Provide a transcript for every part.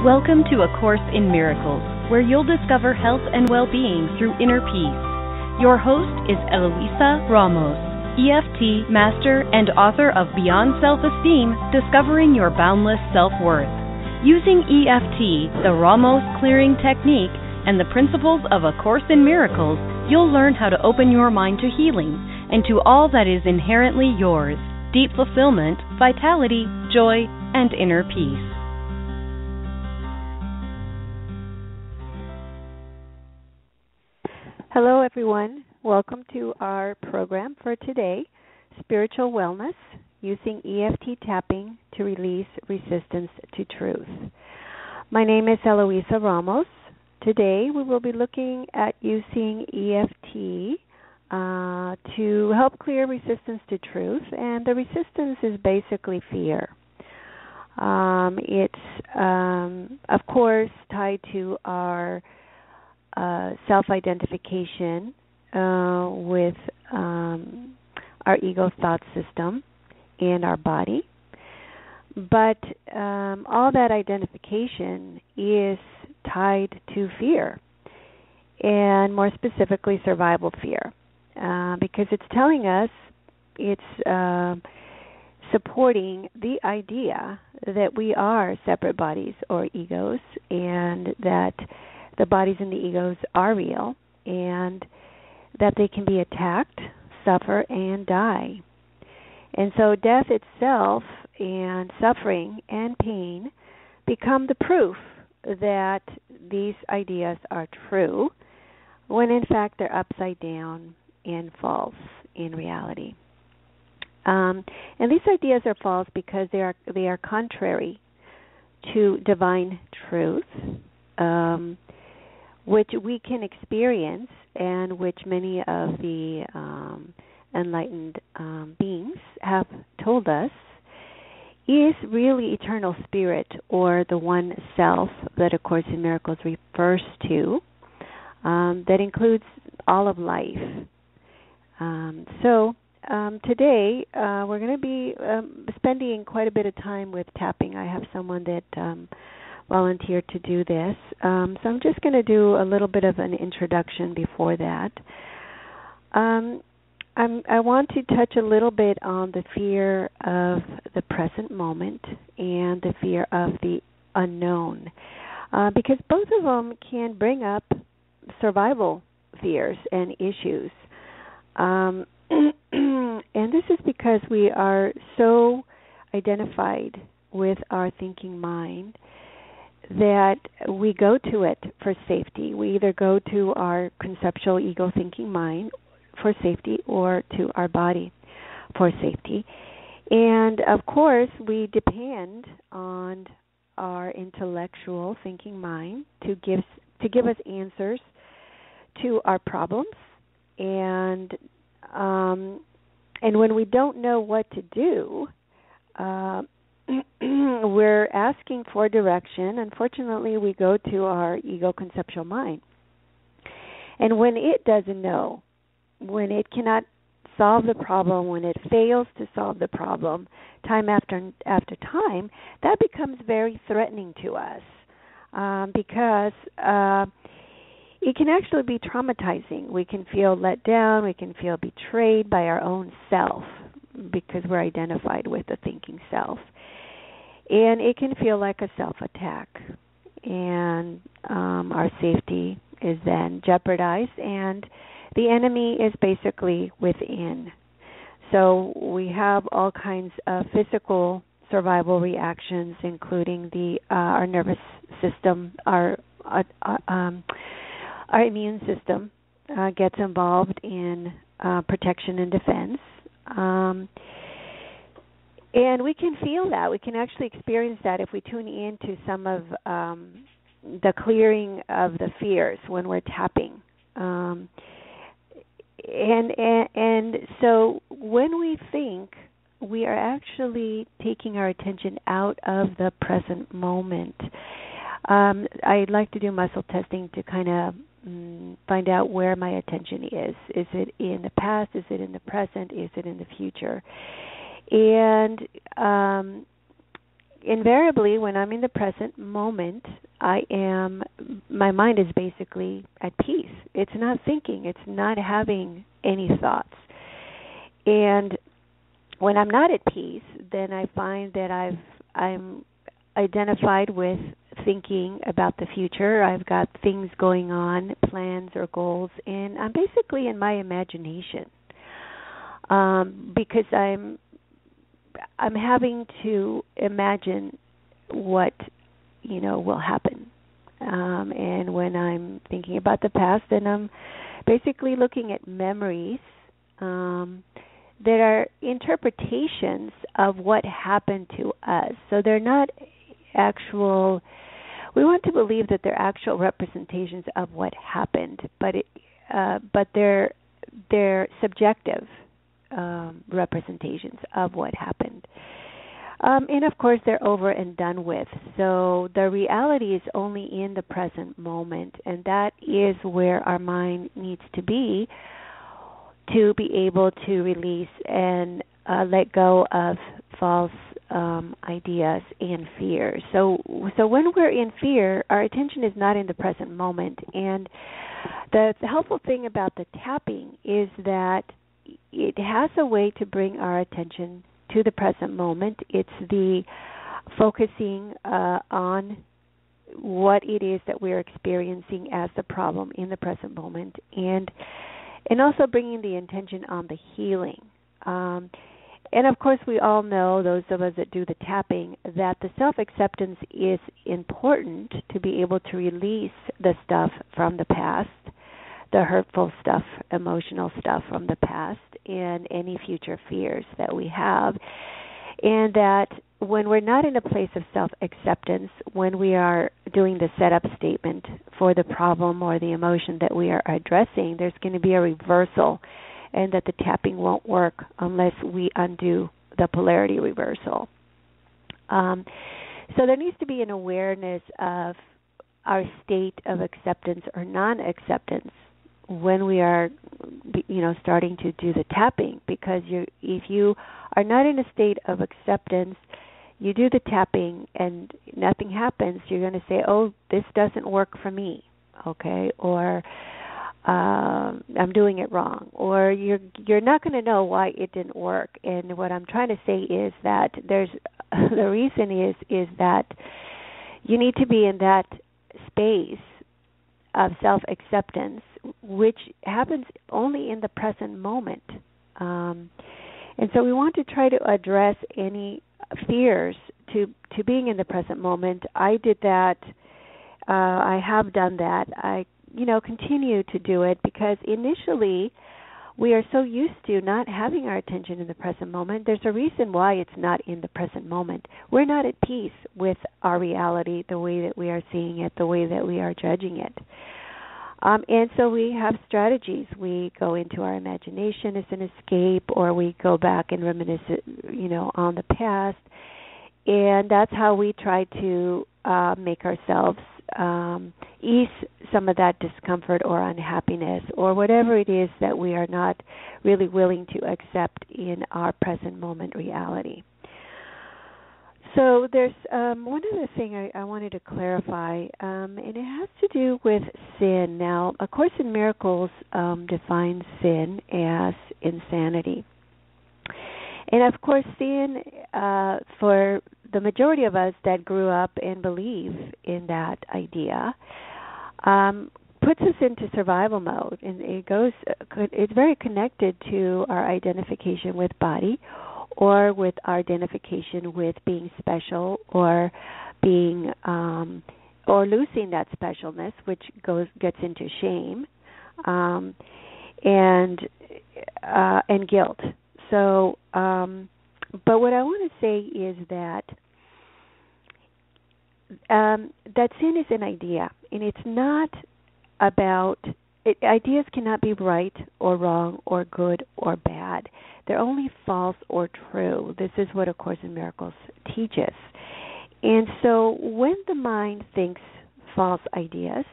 Welcome to A Course in Miracles, where you'll discover health and well-being through inner peace. Your host is Eloisa Ramos, EFT master and author of Beyond Self-Esteem, Discovering Your Boundless Self-Worth. Using EFT, the Ramos clearing technique, and the principles of A Course in Miracles, you'll learn how to open your mind to healing and to all that is inherently yours: deep fulfillment, vitality, joy, and inner peace. Hello, everyone. Welcome to our program for today, Spiritual Wellness, using EFT Tapping to release resistance to truth. My name is Eloisa Ramos. Today we will be looking at using EFT to help clear resistance to truth, and the resistance is basically fear. It's, of course, tied to our self-identification with our ego thought system and our body. But all that identification is tied to fear, and more specifically survival fear, because it's telling us, it's supporting the idea that we are separate bodies or egos, and that the bodies and the egos are real, and that they can be attacked, suffer, and die. And so death itself and suffering and pain become the proof that these ideas are true, when in fact they're upside down and false in reality. And these ideas are false because they are contrary to divine truth, which we can experience, and which many of the enlightened beings have told us is really eternal spirit, or the one self that A Course in Miracles refers to, that includes all of life. Today we're going to be spending quite a bit of time with tapping. I have someone that volunteered to do this. So I'm just going to do a little bit of an introduction before that. I want to touch a little bit on the fear of the present moment and the fear of the unknown, because both of them can bring up survival fears and issues. And this is because we are so identified with our thinking mind that we go to it for safety. We either go to our conceptual ego thinking mind for safety, or to our body for safety. And of course, we depend on our intellectual thinking mind to give us answers to our problems. And when we don't know what to do, we're asking for direction. Unfortunately, we go to our ego conceptual mind. And when it doesn't know, when it cannot solve the problem, when it fails to solve the problem time after time, that becomes very threatening to us, because it can actually be traumatizing. We can feel let down. We can feel betrayed by our own self, because we're identified with the thinking self. And it can feel like a self-attack, and our safety is then jeopardized, and the enemy is basically within. So we have all kinds of physical survival reactions, including our nervous system, our immune system gets involved in protection and defense. And we can feel that. We can actually experience that if we tune into some of the clearing of the fears when we're tapping. And so when we think, we are actually taking our attention out of the present moment. I'd like to do muscle testing to kind of find out where my attention is. Is it in the past? Is it in the present? Is it in the future? And invariably, when I'm in the present moment, my mind is basically at peace. It's not thinking. It's not having any thoughts. And when I'm not at peace, then I find that I'm identified with thinking about the future. I've got things going on, plans or goals, and I'm basically in my imagination, because I'm having to imagine what will happen. And when I'm thinking about the past, then I'm basically looking at memories that are interpretations of what happened to us. So they're not actual. We want to believe that they're actual representations of what happened, but they're subjective representations of what happened. And of course, they're over and done with. So the reality is only in the present moment, and that is where our mind needs to be able to release and let go of false ideas and fears. So when we're in fear, our attention is not in the present moment. And the helpful thing about the tapping is that it has a way to bring our attention to the present moment. It's the focusing on what it is that we're experiencing as the problem in the present moment, and also bringing the intention on the healing. And of course, we all know, those of us that do the tapping, that the self-acceptance is important to be able to release the stuff from the past, the hurtful stuff, emotional stuff from the past, and any future fears that we have. And that when we're not in a place of self-acceptance, when we are doing the setup statement for the problem or the emotion that we are addressing, there's going to be a reversal, and that the tapping won't work unless we undo the polarity reversal. So there needs to be an awareness of our state of acceptance or non-acceptance when we are, starting to do the tapping, because if you are not in a state of acceptance, you do the tapping and nothing happens, you're going to say, oh, this doesn't work for me, okay, or I'm doing it wrong, or you're not going to know why it didn't work. And what I'm trying to say is that the reason is that you need to be in that space of self-acceptance, which happens only in the present moment. And so we want to try to address any fears to being in the present moment. I did that. I have done that. I continue to do it, because initially we are so used to not having our attention in the present moment. There's a reason why it's not in the present moment. We're not at peace with our reality, the way that we are seeing it, the way that we are judging it. And so we have strategies. We go into our imagination as an escape, or we go back and reminisce, on the past. And that's how we try to make ourselves ease some of that discomfort or unhappiness, or whatever it is that we are not really willing to accept in our present moment reality. So there's one other thing I wanted to clarify, and it has to do with sin. Now, A Course in Miracles defines sin as insanity. And of course, sin, for the majority of us that grew up and believe in that idea, puts us into survival mode, and it's very connected to our identification with body, or with our identification with being special, or being or losing that specialness, which gets into shame and guilt. So, but what I want to say is that that sin is an idea, and it's not about. Ideas cannot be right or wrong or good or bad. They're only false or true. This is what A Course in Miracles teaches. And so when the mind thinks false ideas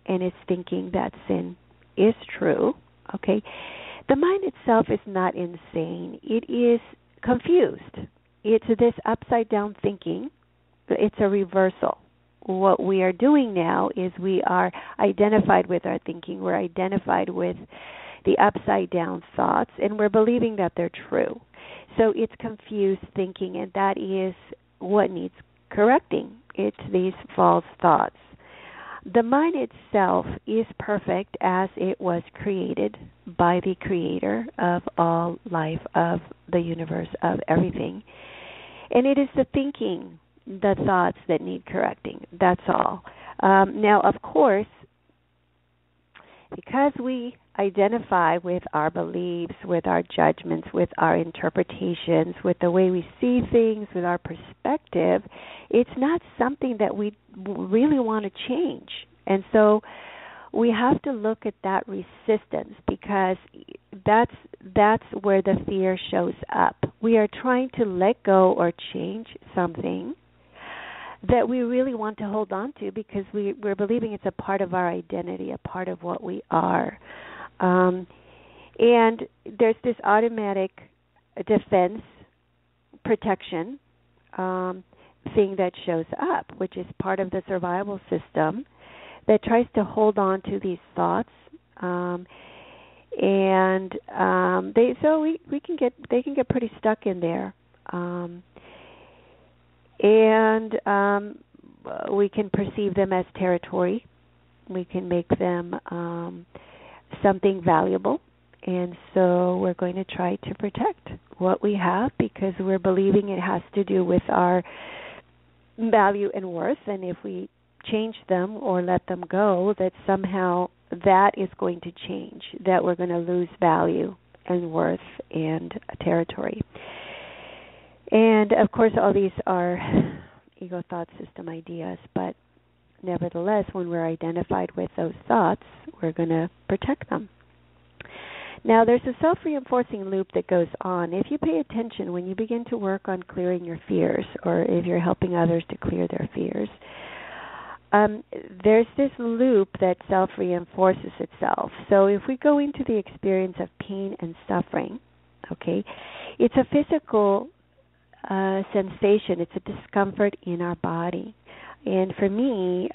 and is thinking that sin is true, okay, the mind itself is not insane. It is confused. It's this upside-down thinking it's a reversal. What we are doing now is we are identified with our thinking. We're identified with the upside down thoughts, and we're believing that they're true. So it's confused thinking, and that is what needs correcting. It's these false thoughts. The mind itself is perfect as it was created by the Creator of all life, of the universe, of everything. And it is the thinking, the thoughts that need correcting. That's all. Now, of course, because we identify with our beliefs, with our judgments, with our interpretations, with the way we see things, with our perspective, it's not something that we really want to change. And so we have to look at that resistance, because that's where the fear shows up. We are trying to let go or change something that we really want to hold on to, because we're believing it's a part of our identity, a part of what we are. And there's this automatic defense protection thing that shows up, which is part of the survival system that tries to hold on to these thoughts. And they can get pretty stuck in there. And we can perceive them as territory. We can make them something valuable. And so we're going to try to protect what we have, because we're believing it has to do with our value and worth. And if we change them or let them go, that somehow that is going to change, that we're going to lose value and worth and territory. And, of course, all these are ego thought system ideas, but nevertheless, when we're identified with those thoughts, we're going to protect them. Now, there's a self-reinforcing loop that goes on. If you pay attention, when you begin to work on clearing your fears, or if you're helping others to clear their fears, there's this loop that self-reinforces itself. So if we go into the experience of pain and suffering, okay, it's a physical sensation. It's a discomfort in our body. And for me,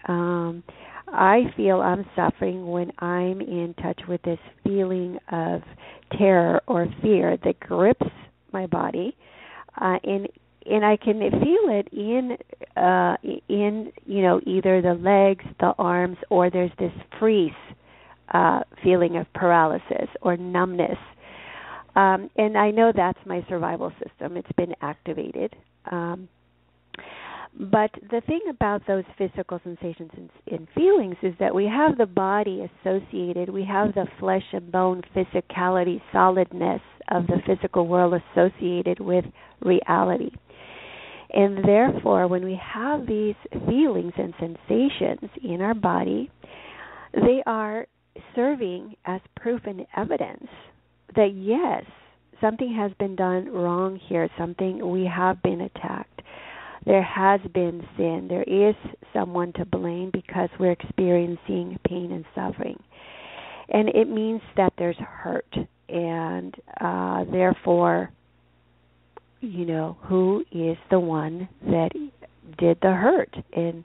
I feel I'm suffering when I'm in touch with this feeling of terror or fear that grips my body, and I can feel it in either the legs, the arms, or there's this freeze feeling of paralysis or numbness. And I know that's my survival system. It's been activated. But the thing about those physical sensations and feelings is that we have the body associated, we have the flesh and bone physicality, solidness of the physical world associated with reality. And therefore, when we have these feelings and sensations in our body, they are serving as proof and evidence that, yes, something has been done wrong here, we have been attacked. There has been sin. There is someone to blame because we're experiencing pain and suffering. And it means that there's hurt. And therefore, who is the one that did the hurt? And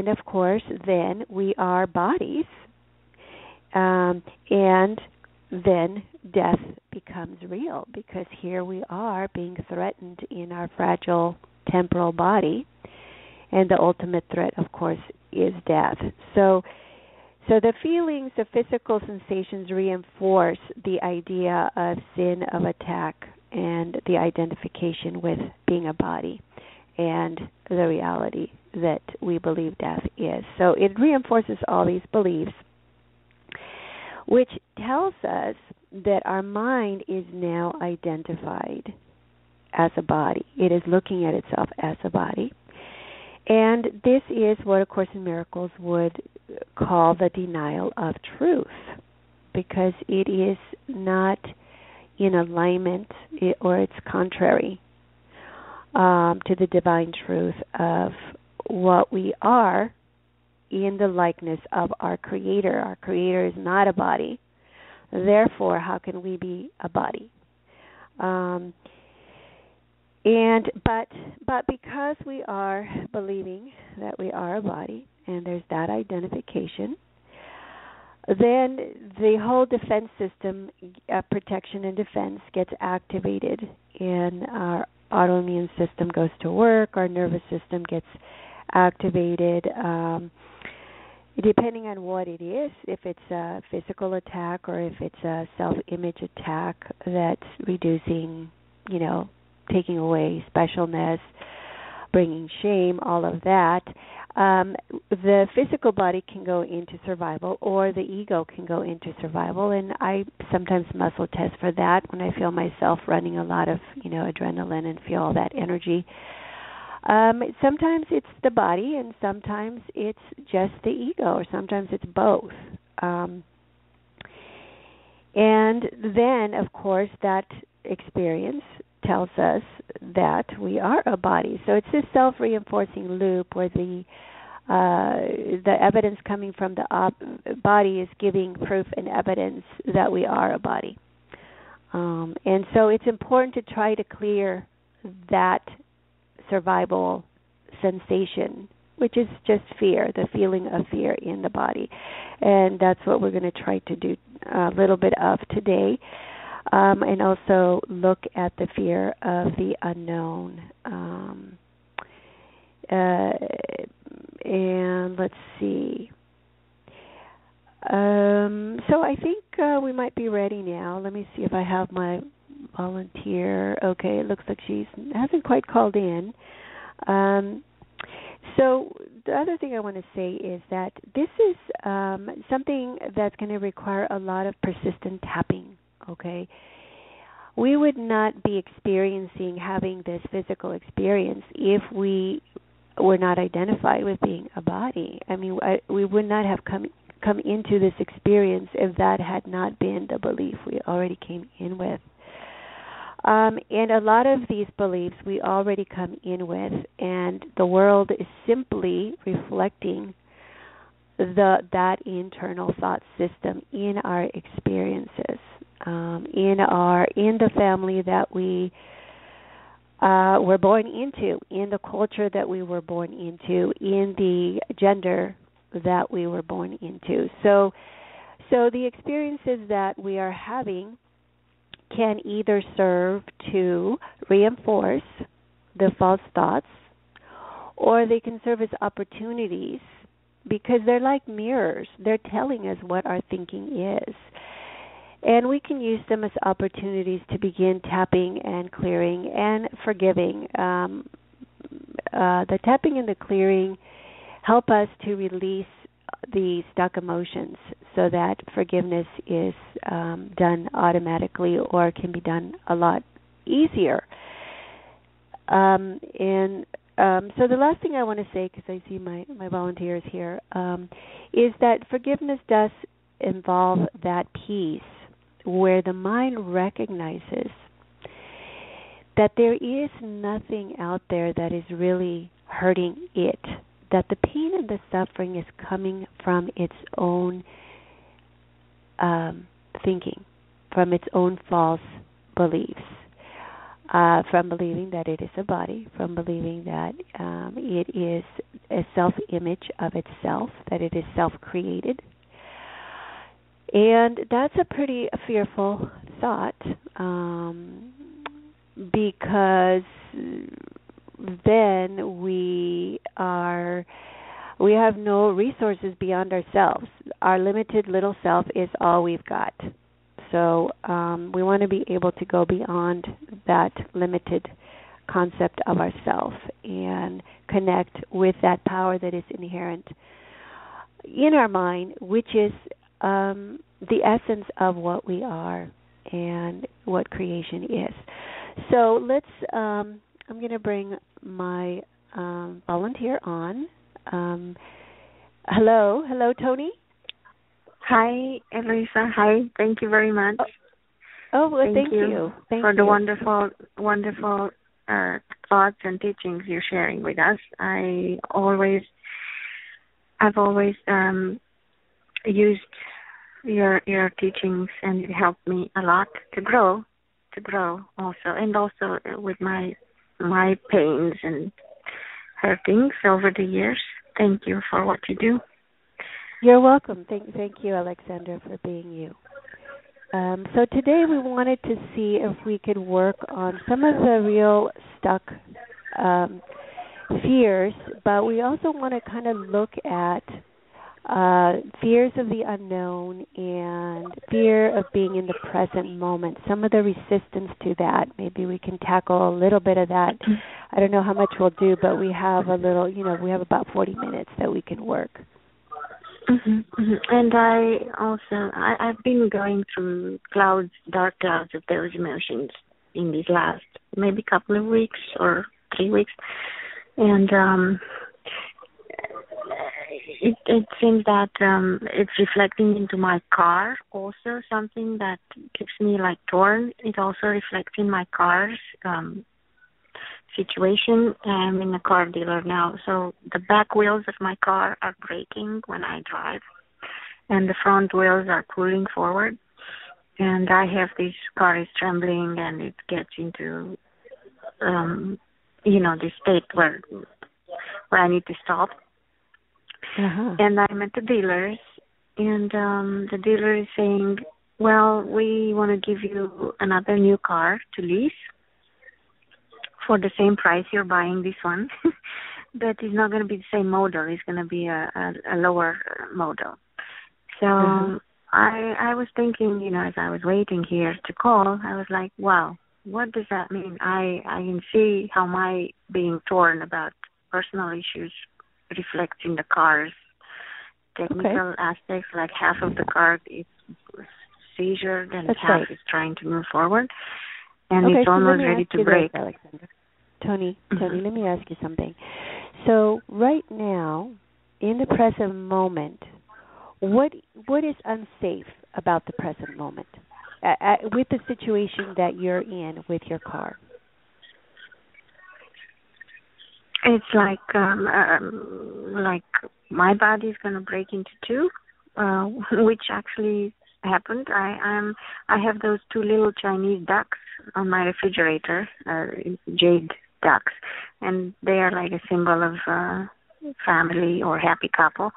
of course, then we are bodies. And then death becomes real, because here we are being threatened in our fragile temporal body, and the ultimate threat, of course, is death. So the feelings, the physical sensations reinforce the idea of sin, of attack, and the identification with being a body and the reality that we believe death is. So it reinforces all these beliefs, which tells us that our mind is now identified as a body. It is looking at itself as a body. And this is what A Course in Miracles would call the denial of truth, because it is not in alignment, or it's contrary to the divine truth of what we are in the likeness of our Creator. Our Creator is not a body. – Therefore, how can we be a body? And but because we are believing that we are a body, and there's that identification, then the whole defense system, protection and defense, gets activated, and our autoimmune system goes to work. Our nervous system gets activated. Depending on what it is, if it's a physical attack or if it's a self-image attack that's reducing, taking away specialness, bringing shame, all of that, the physical body can go into survival, or the ego can go into survival. And I sometimes muscle test for that when I feel myself running a lot of, adrenaline and feel all that energy. Sometimes it's the body, and sometimes it's just the ego, or sometimes it's both. And then, of course, that experience tells us that we are a body. So it's this self-reinforcing loop where the evidence coming from the body is giving proof and evidence that we are a body. And so it's important to try to clear that survival sensation, which is just fear, the feeling of fear in the body. And that's what we're going to try to do a little bit of today. And also look at the fear of the unknown. And let's see. So I think we might be ready now. Let me see if I have my volunteer. Okay, it looks like she hasn't quite called in. So the other thing I want to say is that this is something that's going to require a lot of persistent tapping, okay? We would not be having this physical experience if we were not identified with being a body. I mean, we would not have come into this experience if that had not been the belief we already came in with. And a lot of these beliefs we already come in with, and the world is simply reflecting that internal thought system in our experiences, in the family that we were born into, in the culture that we were born into, in the gender that we were born into. So the experiences that we are having can either serve to reinforce the false thoughts, or they can serve as opportunities, because they're like mirrors. They're telling us what our thinking is. And we can use them as opportunities to begin tapping and clearing and forgiving. The tapping and the clearing help us to release the stuck emotions so that forgiveness is done automatically, or can be done a lot easier. So the last thing I want to say, because I see my volunteers here, is that forgiveness does involve that peace where the mind recognizes that there is nothing out there that is really hurting it, that the pain and the suffering is coming from its own thinking, from its own false beliefs, from believing that it is a body, from believing that it is a self-image of itself, that it is self-created. And that's a pretty fearful thought, because then we have no resources beyond ourselves. Our limited little self is all we've got. So we want to be able to go beyond that limited concept of ourself and connect with that power that is inherent in our mind, which is the essence of what we are and what creation is. So let's. I'm going to bring my volunteer on. Hello, Tony. Hi, Eloisa. Hi, thank you very much. Well, thank you. Thank for you. the wonderful thoughts and teachings you're sharing with us. I've always used your teachings, and it helped me a lot to grow also, and also with my my pains and hurtings over the years. Thank you for what you do. You're welcome. Thank you, Alexandra, for being you. So today we wanted to see if we could work on some of the real stuck fears, but we also want to kind of look at fears of the unknown and fear of being in the present moment. Some of the resistance to that. Maybe we can tackle a little bit of that. I don't know how much we'll do, but we have a little, we have about 40 minutes that we can work. And I've been going through dark clouds of those emotions in these last maybe couple of weeks or 3 weeks. And it seems that it's reflecting into my car also, something that keeps me like torn. It also reflects in my car's situation. I'm in a car dealer now, so the back wheels of my car are braking when I drive, and the front wheels are pulling forward. And I have this car is trembling, and it gets into this state where I need to stop. And I'm at the dealers, and the dealer is saying, well, we want to give you another new car to lease for the same price you're buying this one. But it's not going to be the same model. It's going to be a lower model. So I was thinking, as I was waiting here to call, I was like, wow, what does that mean? I can see how my being torn about personal issues reflects in the car's technical aspects. Like half of the car is seizured and half is trying to move forward. And it's almost ready to break. Tony, let me ask you something. So right now, in the present moment, what is unsafe about the present moment with the situation that you're in with your car? It's like my body is going to break into two, which actually happened. I have those two little Chinese ducks on my refrigerator, jade ducks, and they are like a symbol of family or happy couple.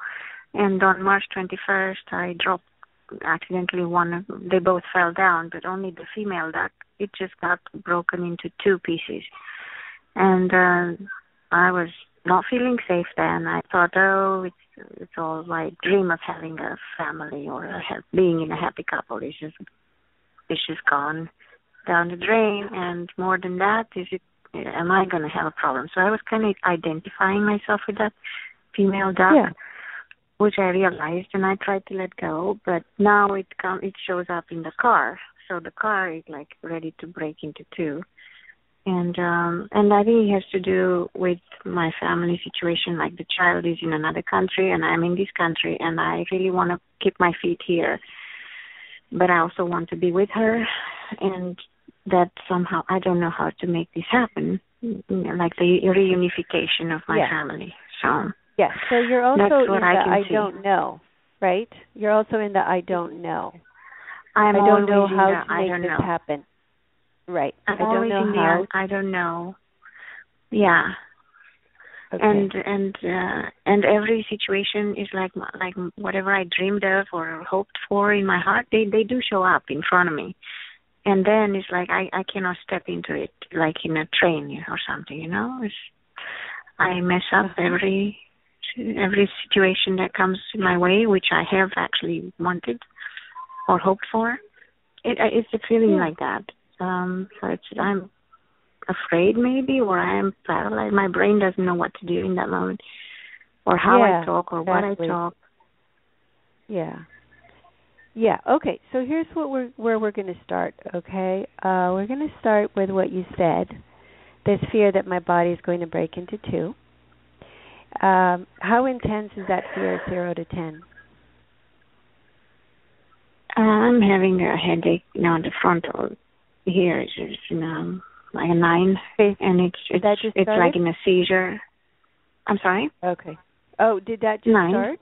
And on March 21st, I dropped accidentally one. They both fell down, but only the female duck, it just got broken into two pieces. And I was not feeling safe then. I thought, it's all my dream of having a family or being in a happy couple is just gone down the drain. And more than that, am I going to have a problem? So I was kind of identifying myself with that female duck, which I realized, and I tried to let go. But now it shows up in the car. So the car is like ready to break into two. And I think it has to do with my family situation. Like the child is in another country and I'm in this country, and I really want to keep my feet here. But I also want to be with her, and that somehow I don't know how to make this happen, like the reunification of my family. So yes, so you're also in the I see. Don't know, right? You're also in the I don't know. I don't know how to make this happen. Right. I don't know how. I don't know. Yeah. Okay. And every situation is like whatever I dreamed of or hoped for in my heart, they do show up in front of me. And then it's like I cannot step into it like in a train or something, I mess up every situation that comes my way, which I have actually wanted or hoped for. It's a feeling like that. So I'm afraid maybe, or I am paralyzed. My brain doesn't know what to do in that moment, or how I talk, or what I talk. Yeah. Okay. So here's where we're going to start. Okay. We're going to start with what you said. This fear that my body is going to break into two. How intense is that fear, 0 to 10? I'm having a headache now. The frontal here is like a 9, and it's like in a seizure. I'm sorry? Okay. Oh, did that just 9. start?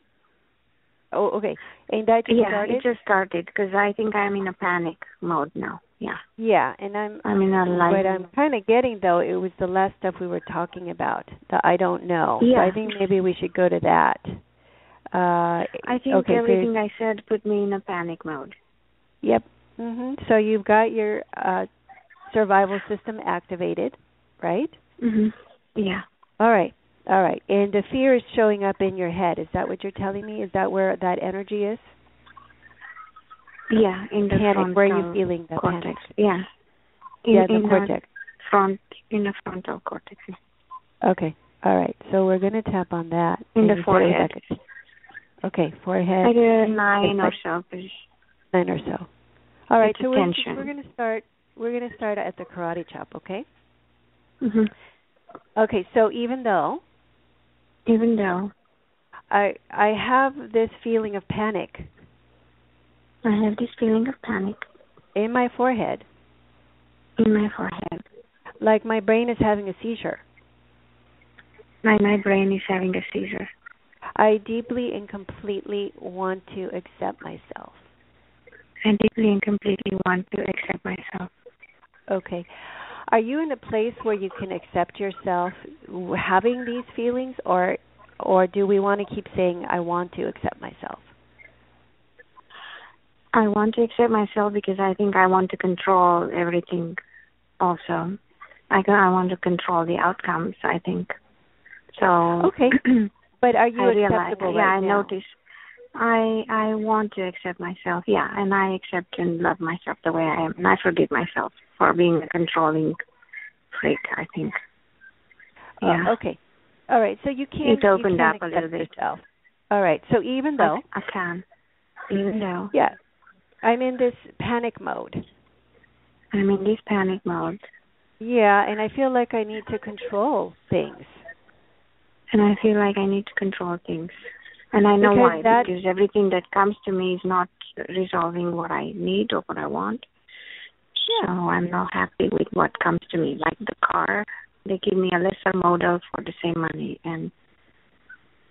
Oh, okay. And that just started? Yeah, it just started because I think I'm in a panic mode now. Yeah. Yeah, and I'm in a light. what I'm kind of getting, though, it was the last stuff we were talking about, the I don't know. Yeah. So I think maybe we should go to that. I think everything I said put me in a panic mode. Yep. So you've got your survival system activated, right? Yeah. All right. And the fear is showing up in your head. Is that what you're telling me? Is that where that energy is? Yeah, in the panic. Where are you feeling the cortex? Panic? Yeah. In the cortex. In the frontal cortex. Okay. All right. So we're going to tap on that. In the forehead. Okay, forehead. I did 9 or so. 9 or so. All right. So we're going to start. We're going to start at the karate chop. Okay. Okay. So even though I have this feeling of panic. I have this feeling of panic. In my forehead. Like my brain is having a seizure. My brain is having a seizure. I deeply and completely want to accept myself. I deeply and completely want to accept myself. Okay. Are you in a place where you can accept yourself having these feelings, or do we want to keep saying, I want to accept myself? I want to accept myself because I think I want to control everything also. I want to control the outcomes, I think. So okay. But are you acceptable right now? I notice I want to accept myself, and I accept and love myself the way I am. And I forgive myself for being a controlling freak, I think. Yeah. Okay. All right. So you can't. It's opened up a little bit. Yourself. All right. So even though I can, even though. Yeah. I'm in this panic mode. Yeah, and I feel like I need to control things. And I feel like I need to control things. And I know why, because everything that comes to me is not resolving what I need or what I want. So I'm not happy with what comes to me. Like the car, they give me a lesser model for the same money, and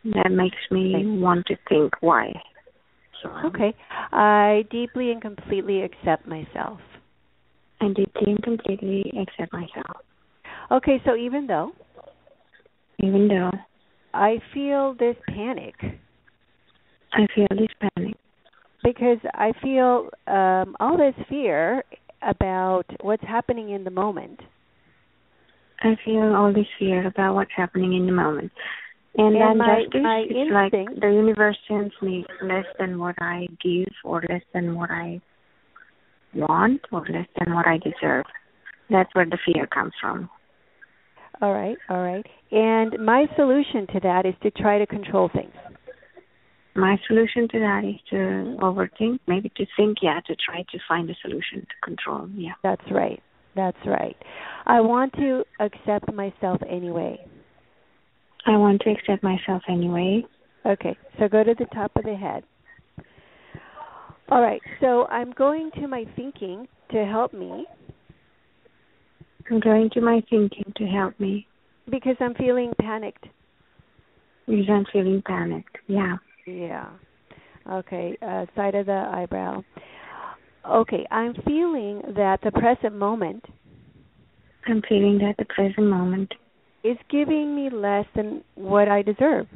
that makes me want to think why. Okay. I deeply and completely accept myself. I deeply and completely accept myself. Okay, so even though I feel this panic. Because I feel all this fear about what's happening in the moment. I feel all this fear about what's happening in the moment. And then it's instinct, like the universe sends me less than what I give, or less than what I want, or less than what I deserve. That's where the fear comes from. All right. And my solution to that is to try to control things. My solution to that is to overthink, maybe to think, to try to find a solution to control, That's right. I want to accept myself anyway. I want to accept myself anyway. Okay, so go to the top of the head. All right, so I'm going to my thinking to help me. I'm going to my thinking to help me. Because I'm feeling panicked. Because I'm feeling panicked, Yeah. Okay, side of the eyebrow. Okay, I'm feeling that the present moment. Is giving me less than what I deserve.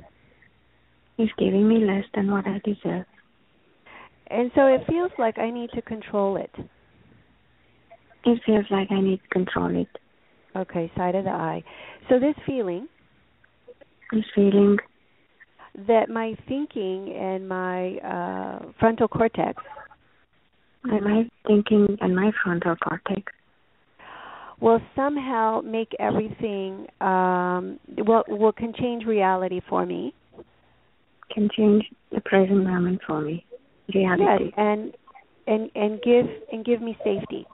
Is giving me less than what I deserve. And so it feels like I need to control it. It feels like I need to control it. Okay, side of the eye. So this feeling. That my thinking and my frontal cortex. And my thinking and my frontal cortex. Will somehow make everything, can change reality for me. Can change the present moment for me. Reality. Yes, and give me safety.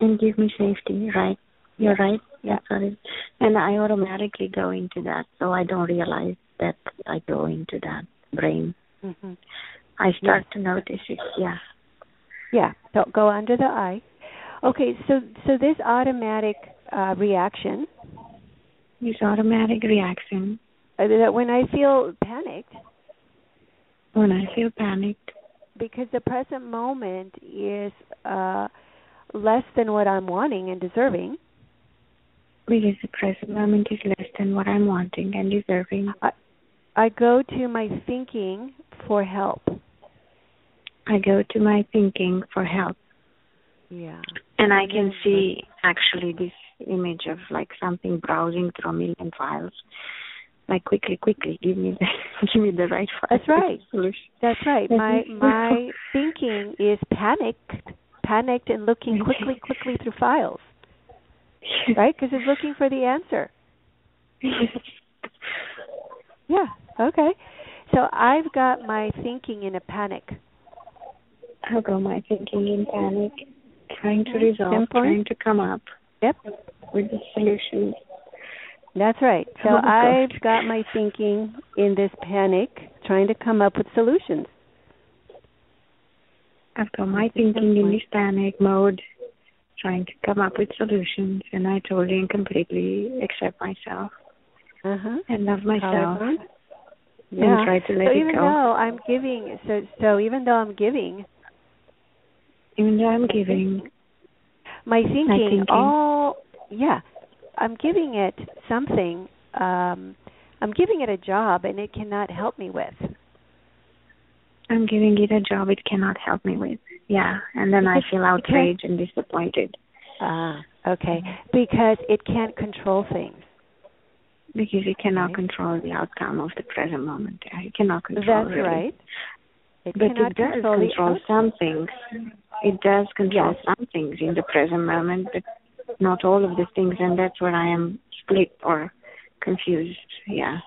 And give me safety, right? You're right. Yeah, sorry. And I automatically go into that, so I don't realize that I go into that brain. Mm-hmm. I start to notice it, Yeah, so go under the eye. Okay, so this automatic reaction. That when I feel panicked. Because the present moment is less than what I'm wanting and deserving. Because the present moment is less than what I'm wanting and deserving. I go to my thinking for help. I go to my thinking for help. Yeah. And I can see actually this image of like something browsing through a million files. Like quickly, give me the right file. That's right. That's right. My thinking is panicked and looking quickly through files. Right? Because it's looking for the answer. Yeah. Okay. So I've got my thinking in a panic. I'll go my thinking in panic, trying to resolve, trying to come up with the solutions. That's right. So I've got my thinking in this panic, trying to come up with solutions. I've got my thinking in this panic mode, trying to come up with solutions, and I totally and completely accept myself and love myself. And try to let it go. Even though I'm giving, my thinking, I'm giving it something, I'm giving it a job, and it cannot help me with. I'm giving it a job it cannot help me with. Yeah, and then I feel outraged and disappointed. Okay, because it can't control things. Because it cannot control the outcome of the present moment. It cannot control it. That's right. But it does control some things. It does control some things in the present moment, but not all of the things, and that's where I am split or confused. Yeah.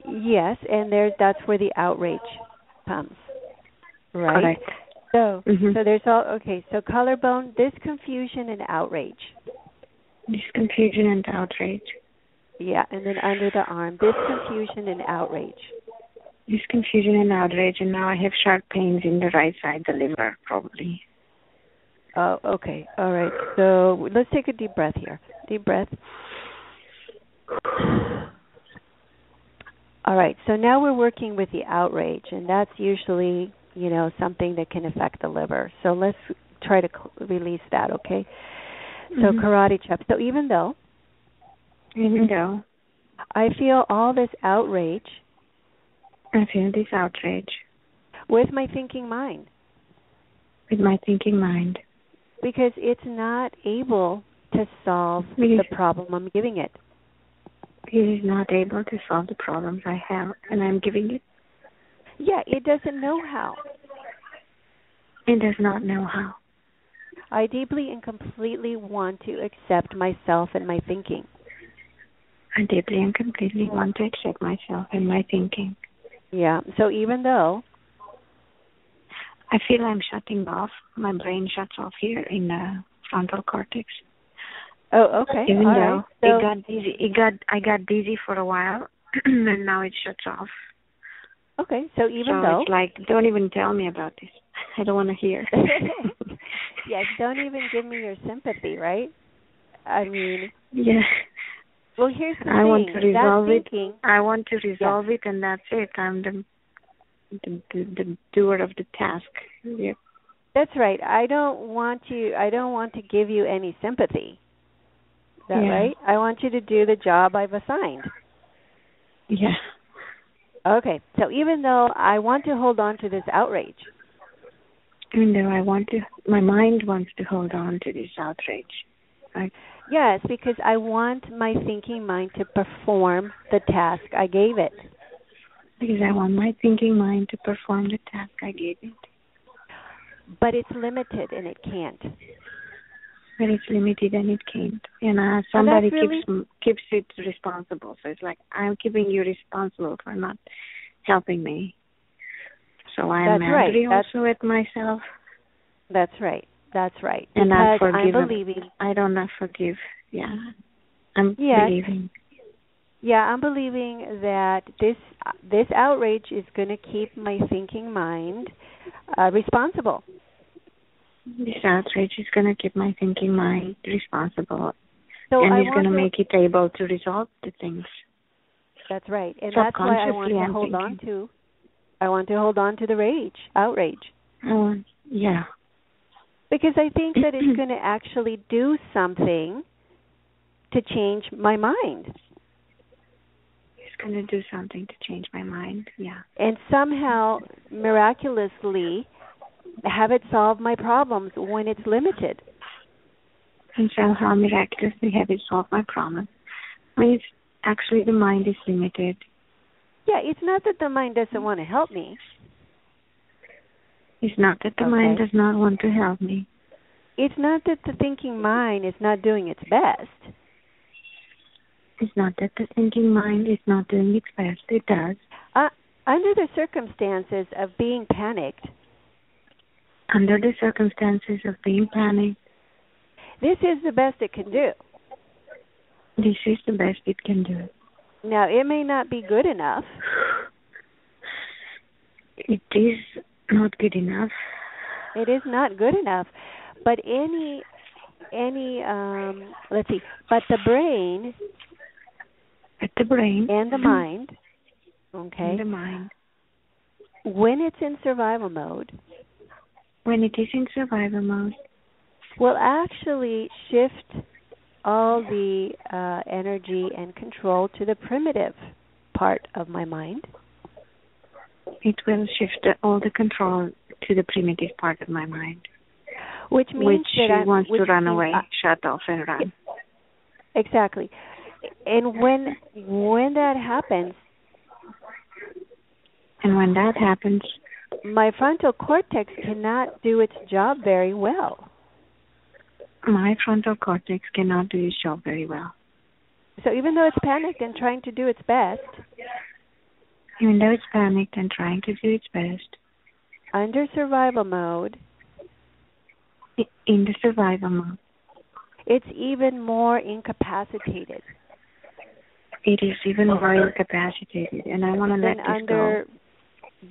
Yes, and that's where the outrage comes. Right. Correct. So there's so collarbone, this confusion and outrage. This confusion and outrage. Yeah, and then under the arm, this confusion and outrage. This confusion and outrage, and now I have sharp pains in the right side, the liver, probably. Oh, okay. All right. So let's take a deep breath here. Deep breath. All right. So now we're working with the outrage, and that's usually, something that can affect the liver. So let's try to release that, okay? So karate chop. So even though I feel all this outrage, with my thinking mind. Because it's not able to solve the problem I'm giving it. It is not able to solve the problems I have, and I'm giving it. Yeah, it doesn't know how. It does not know how. I deeply and completely want to accept myself and my thinking. I deeply and completely want to accept myself and my thinking. Yeah, so even though I feel I'm shutting off, my brain shuts off here in the frontal cortex. Oh, okay. Even all though right. it got dizzy, I got dizzy for a while, and now it shuts off. Okay, so though it's like, don't even tell me about this. I don't want to hear. Yes, don't even give me your sympathy, right? I mean, yeah. Well, here's the thing. I want to resolve it. I want to resolve it, and that's it. I'm the doer of the task. Yep. That's right. I don't want to give you any sympathy. Is that right? I want you to do the job I've assigned. Yeah. Okay. So even though I want to hold on to this outrage. Even though my mind wants to hold on to this outrage. Yes, because I want my thinking mind to perform the task I gave it. Because I want my thinking mind to perform the task I gave it. But it's limited and it can't. But it's limited and it can't. And somebody keeps it responsible. So it's like, I'm keeping you responsible for not helping me. So I'm angry also at myself. That's right. That's right. And because I'm believing. I don't not forgive. Yeah. I'm believing. Yeah, I'm believing that this outrage is going to keep my thinking mind responsible. This outrage is going to keep my thinking mind responsible. So and it's going to make it able to resolve the things. That's right. And that's why I want to hold on to. I want to hold on to the outrage. Yeah. Because I think that it's going to actually do something to change my mind. It's going to do something to change my mind, yeah. And somehow, miraculously, have it solve my problems when it's limited. And somehow miraculously have it solve my problem. When it's actually the mind is limited. Yeah, it's not that the mind doesn't want to help me. It's not that the mind does not want to help me. It's not that the thinking mind is not doing its best. It's not that the thinking mind is not doing its best. It does. Under the circumstances of being panicked. Under the circumstances of being panicked. This is the best it can do. This is the best it can do. Now, it may not be good enough. It is not good enough. It is not good enough. But let's see, but the brain and the mind, okay, and the mind, when it's in survival mode, will actually shift all the energy and control to the primitive part of my mind. It will shift all the control to the primitive part of my mind. Which means that wants to run away, shut off and run. Exactly. And when that happens, my frontal cortex cannot do its job very well. My frontal cortex cannot do its job very well. So even though it's panicked and trying to do its best, under survival mode, in the survival mode, it's even more incapacitated. It is even more incapacitated, and I want to let this go.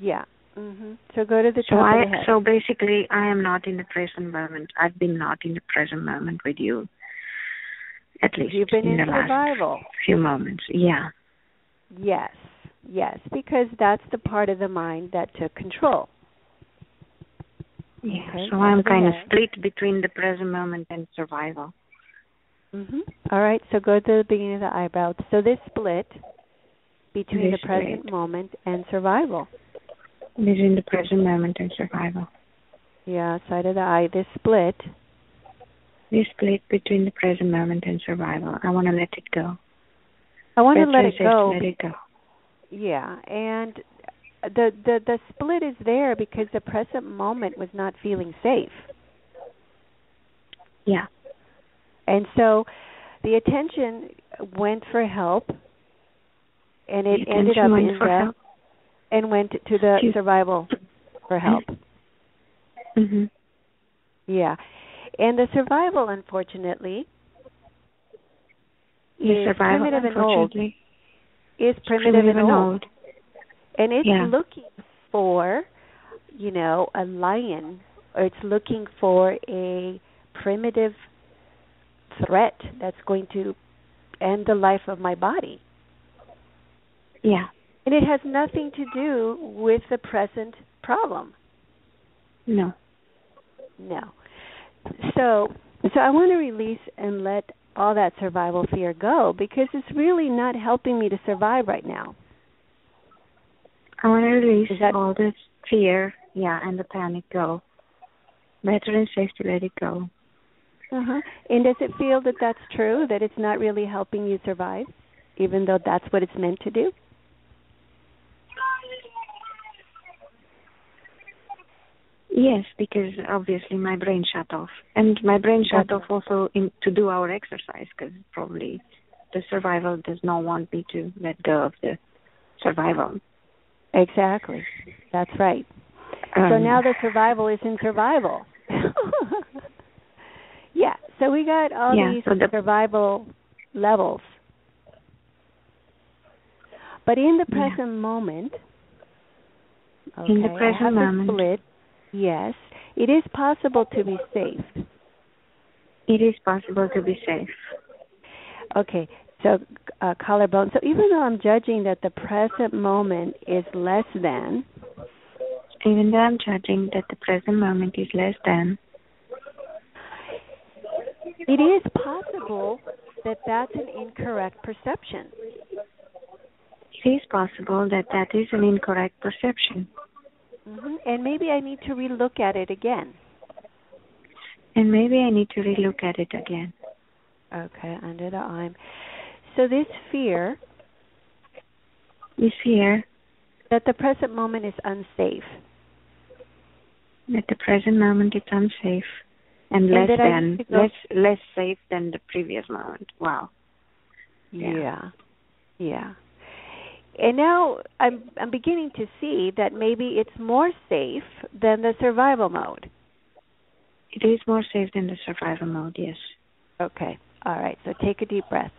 Yeah. Mm-hmm. So go to the top of the head. So basically, I am not in the present moment. I've been not in the present moment with you. At least you've been in the survival. Last few moments. Yeah. Yes, because that's the part of the mind that took control. Yeah. Okay, so I'm kind of split between the present moment and survival. Mm-hmm. All right. So go to the beginning of the eyebrow. So this split between the present moment and survival. Between the present moment and survival. Yeah, side of the eye. This split between the present moment and survival. I want to let it go. I want to let it go. Let it go. Yeah, and the split is there because the present moment was not feeling safe. Yeah. And so the attention went for help, and it ended up in the and went to the survival for help. Mm-hmm. Yeah. And the survival, unfortunately, is primitive and old. And it's looking for, a lion, or it's looking for a primitive threat that's going to end the life of my body. Yeah. And it has nothing to do with the present problem. No. So I want to release and let all that survival fear go because it's really not helping me to survive right now. I want to release all this fear, and the panic go. Better and safe to let it go. Uh-huh. And does it feel that that's true, that it's not really helping you survive, even though that's what it's meant to do? Yes, because obviously my brain shut off. And my brain shut off also to do our exercise, because probably the survival does not want me to let go of the survival. Exactly. That's right. So now the survival is in survival. Yeah, so we got all these survival levels. But in the present moment, in the present moment, split, yes, it is possible to be safe. It is possible to be safe. Okay, so collarbone. So even though I'm judging that the present moment is less than, It is possible that that's an incorrect perception. It is possible that that is an incorrect perception. And maybe I need to relook at it again. And maybe I need to relook at it again. Okay, under the I'm. So this fear that the present moment is unsafe. At the present moment it's unsafe and less safe than the previous moment. Wow. Yeah. And now I'm beginning to see that maybe it's more safe than the survival mode. It is more safe than the survival mode, yes. Okay. All right. So take a deep breath.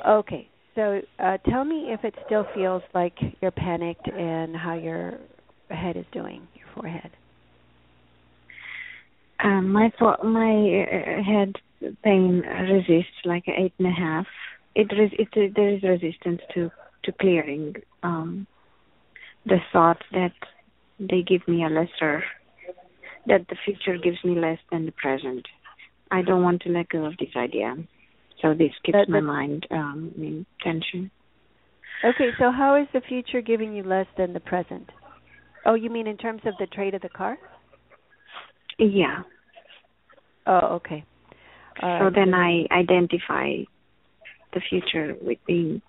Okay. So tell me if it still feels like you're panicked and how your head is doing, your forehead. My head pain resists like 8.5. There is resistance to clearing the thought that they give me that the future gives me less than the present. I don't want to let go of this idea. So this keeps my mind in tension. Okay, so how is the future giving you less than the present? Oh, you mean in terms of the trade of the car? Yeah. Oh, okay. So then I identify the future with being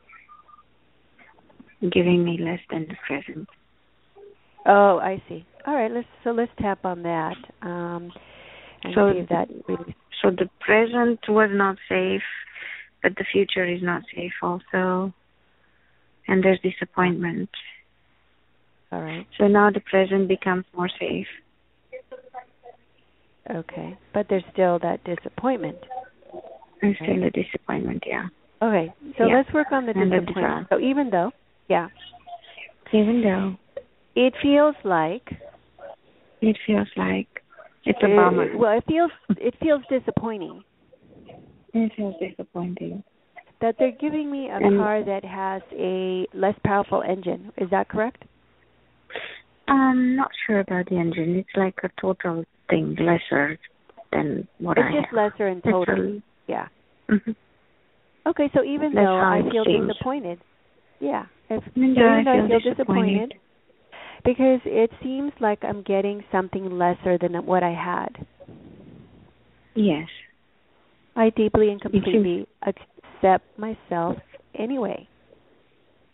giving me less than the present. Oh, I see. All right, let's tap on that and see if that really. So the present was not safe, but the future is not safe also, and there's disappointment. All right. So now the present becomes more safe. Okay, but there's still that disappointment. There's still a disappointment, yeah. Okay, so let's work on the disappointment. So even though it feels like it's a bummer. Well, it feels disappointing. It feels disappointing. That they're giving me a car that has a less powerful engine. Is that correct? I'm not sure about the engine. It's like a total thing, lesser than what I have. It's just lesser in total. Yeah. Mm-hmm. Okay, so even though I feel disappointed. Yeah. Even though I feel disappointed. Because it seems like I'm getting something lesser than what I had. Yes. I deeply and completely accept myself anyway.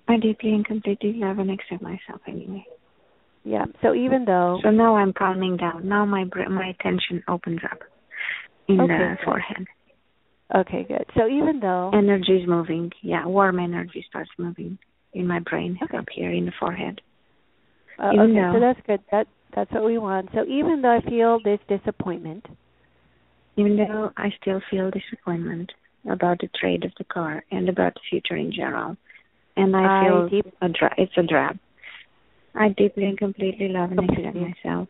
I deeply and completely love and accept myself anyway. Yeah. So even though. So now I'm calming down. Now my tension opens up in the forehead. Okay, good. So even though. Energy is moving. Yeah, warm energy starts moving in my brain up here in the forehead. So that's good. That's what we want. So even though I feel this disappointment. Even though I still feel disappointment about the trade of the car and about the future in general. And I feel it's a drag. I deeply and completely love and accept myself.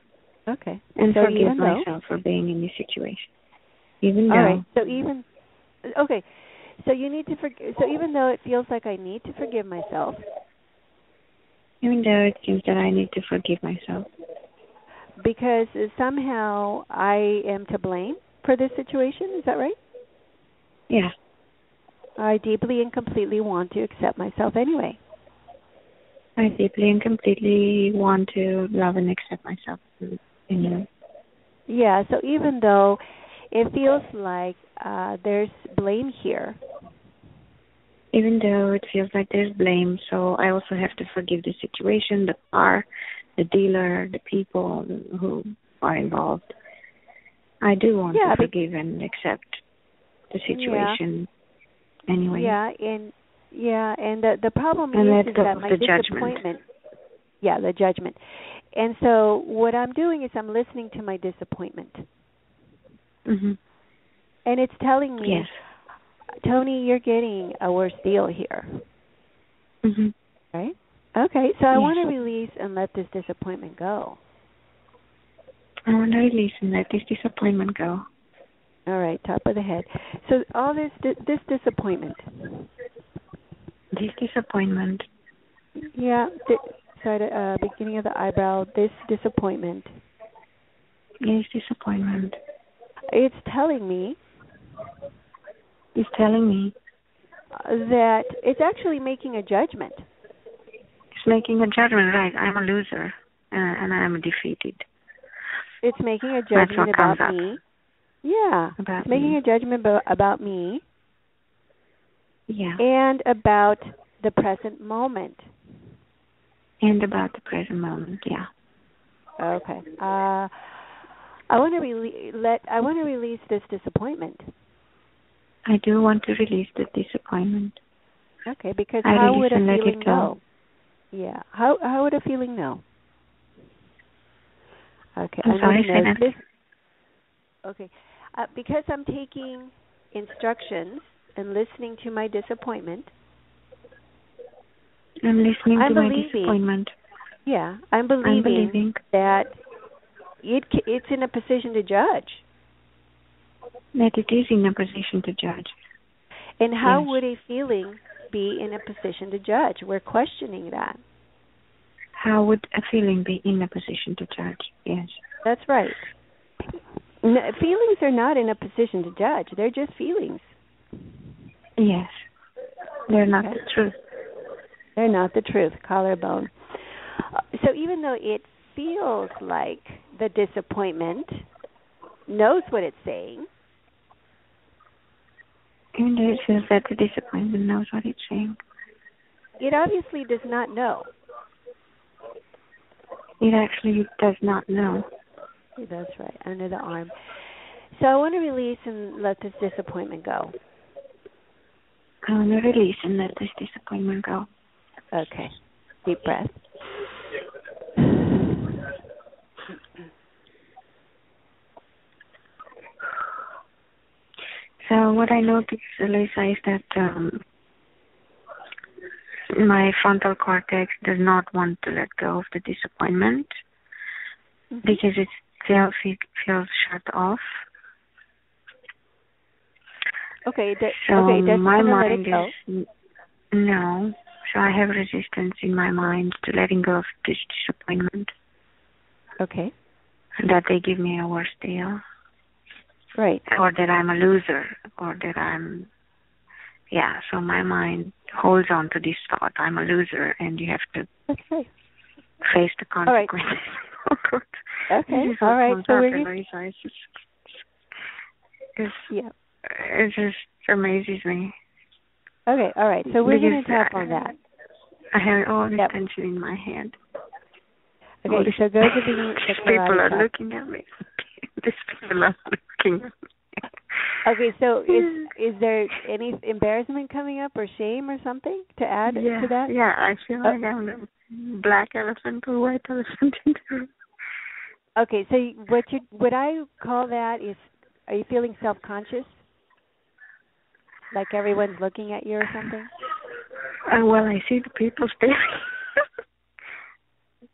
Okay. And so forgive myself for being in this situation. Even though. All right. So even. Okay. So you need to forgive. So even though it feels like I need to forgive myself. Even though it seems that I need to forgive myself. Because somehow I am to blame for this situation. Is that right? Yeah. I deeply and completely want to accept myself anyway. I deeply and completely want to love and accept myself anyway. Yeah, so even though it feels like there's blame here. Even though it feels like there's blame, so I also have to forgive the situation, the car, the dealer, the people who are involved. I do want to forgive and accept the situation anyway. And the problem is that my disappointment. Yeah, the judgment. And so what I'm doing is I'm listening to my disappointment. Mhm. And it's telling me, yes. Tony, you're getting a worse deal here. Mhm. Right? Okay, so I want to release and let this disappointment go. I want to release and let this disappointment go. All right, top of the head. So all this disappointment. This disappointment. Yeah. side, beginning of the eyebrow, this disappointment. Yes, disappointment. It's telling me. It's telling me. That it's actually making a judgment. It's making a judgment, right? I'm a loser, and I'm defeated. It's making a judgment about me. Yeah. About it's making me. a judgment about me. Yeah. And about the present moment. And about the present moment, yeah. Okay. I want to release this disappointment. I do want to release the disappointment. Okay, because I how would a let feeling it go. know? Yeah. How would a feeling know? Okay. I'm sorry, say that. This. Okay. Because I'm taking instructions and listening to my disappointment. I'm listening to my disappointment. Yeah, I'm believing that it's in a position to judge. That it is in a position to judge. And how would a feeling be in a position to judge? We're questioning that. How would a feeling be in a position to judge? Yes. That's right. Feelings are not in a position to judge. They're just feelings. Yes. They're not the truth. They're not the truth. Collarbone. So even though it feels like the disappointment knows what it's saying. Even though it feels that the disappointment knows what it's saying. It obviously does not know. It actually does not know. That's right, under the arm. So I want to release and let this disappointment go. I want to release and let this disappointment go. Okay. Deep breath. So what I noticed, Eloisa, is that my frontal cortex does not want to let go of the disappointment because it feels shut off. Okay. So my mind let it go. is no. So I have resistance in my mind to letting go of this disappointment. Okay. That they give me a worse deal. Right. Or that I'm a loser, or that I'm, so my mind holds on to this thought, I'm a loser, and you have to face the consequences. Okay, all right. So it just amazes me. Okay, all right. So we're going to tap on that. I have all this tension in my head. Okay, so go to the people are looking at me. These people are looking at me. Okay, so is there any embarrassment coming up or shame or something to add to that? Yeah, I feel like I'm the black elephant or white elephant in the room. Okay, so what I call that is, are you feeling self-conscious? Like everyone's looking at you or something? Well, I see the people staring.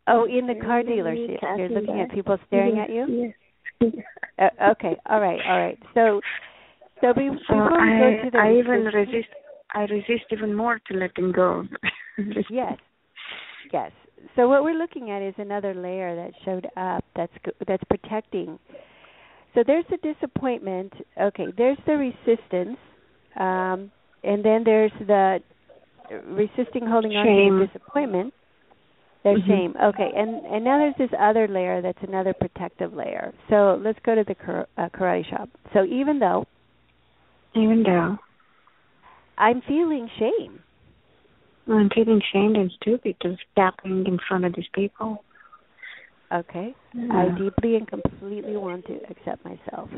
Oh, in the car dealership, you're looking at people staring at you? Yes. Okay, all right. So before we go to the I resist even more to letting go. Yes. So what we're looking at is another layer that showed up that's protecting. So there's the disappointment. Okay, there's the resistance, and then there's the resisting, holding on to the disappointment. There's shame. Okay, and now there's this other layer that's another protective layer. So let's go to the karate chop. So even though I'm feeling shame. I'm feeling shamed and stupid to tapping in front of these people. Okay. I deeply and completely want to accept myself.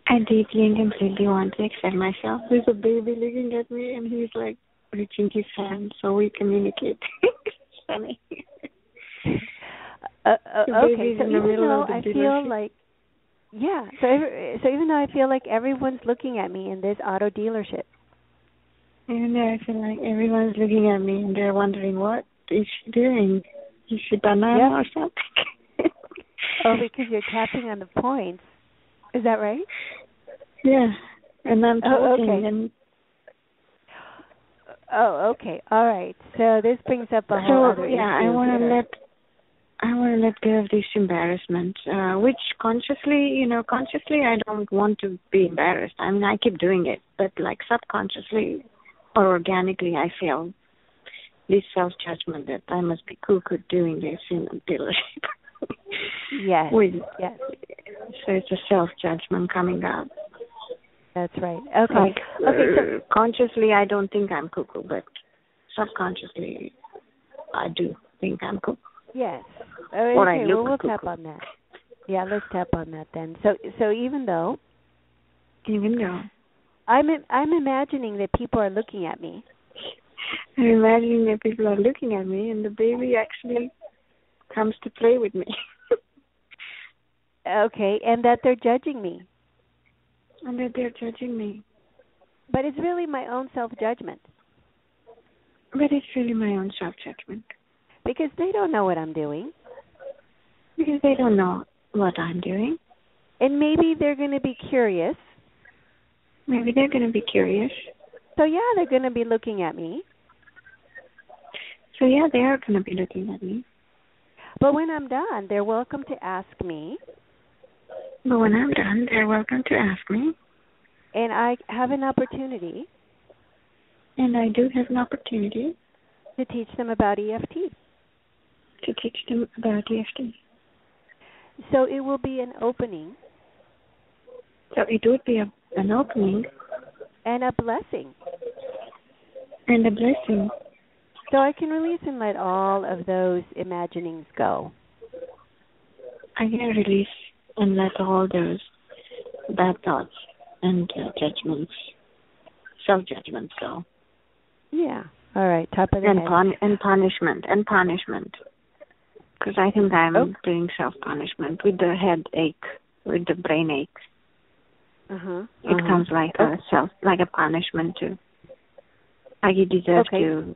I deeply and completely want to accept myself. There's a baby looking at me and he's like reaching his hand so we communicate. Funny. Okay, so even though I feel like, so even though I feel like everyone's looking at me in this auto dealership. Even though I feel like everyone's looking at me and they're wondering, what is she doing? Is she banana or something? Oh, because you're tapping on the points. Is that right? Yeah, and I'm talking. Okay. And Oh, okay. All right. So this brings up a whole other issue. I want to let go of this embarrassment, which consciously I don't want to be embarrassed. I mean, I keep doing it, but like subconsciously or organically, I feel this self-judgment that I must be cuckoo doing this in dealership. Yes. Yes. So it's a self-judgment coming out. That's right. Okay. So consciously, I don't think I'm cuckoo, but subconsciously, I do think I'm cuckoo. Yes. Or okay. I look We'll cuckoo. tap on that. Yeah, let's tap on that then. So even though I'm imagining that people are looking at me. I'm imagining that people are looking at me, and the baby actually comes to play with me. Okay, and that they're judging me. And that they're judging me. But it's really my own self-judgment. But it's really my own self-judgment. Because they don't know what I'm doing. Because they don't know what I'm doing. And maybe they're going to be curious. Maybe they're going to be curious. So, yeah, they're going to be looking at me. So, yeah, they are going to be looking at me. But when I'm done, they're welcome to ask me. But when I'm done, they're welcome to ask me. And I have an opportunity. And I do have an opportunity. To teach them about EFT. To teach them about EFT. So it will be an opening. So it would be an opening. And a blessing. And a blessing. So I can release and let all of those imaginings go. I can release and let all those bad thoughts and judgments, self-judgments go. Yeah. All right. Top of the head. And punishment. Because I think I'm doing self-punishment with the headache, with the brain ache. It comes like a punishment too. Like you deserve to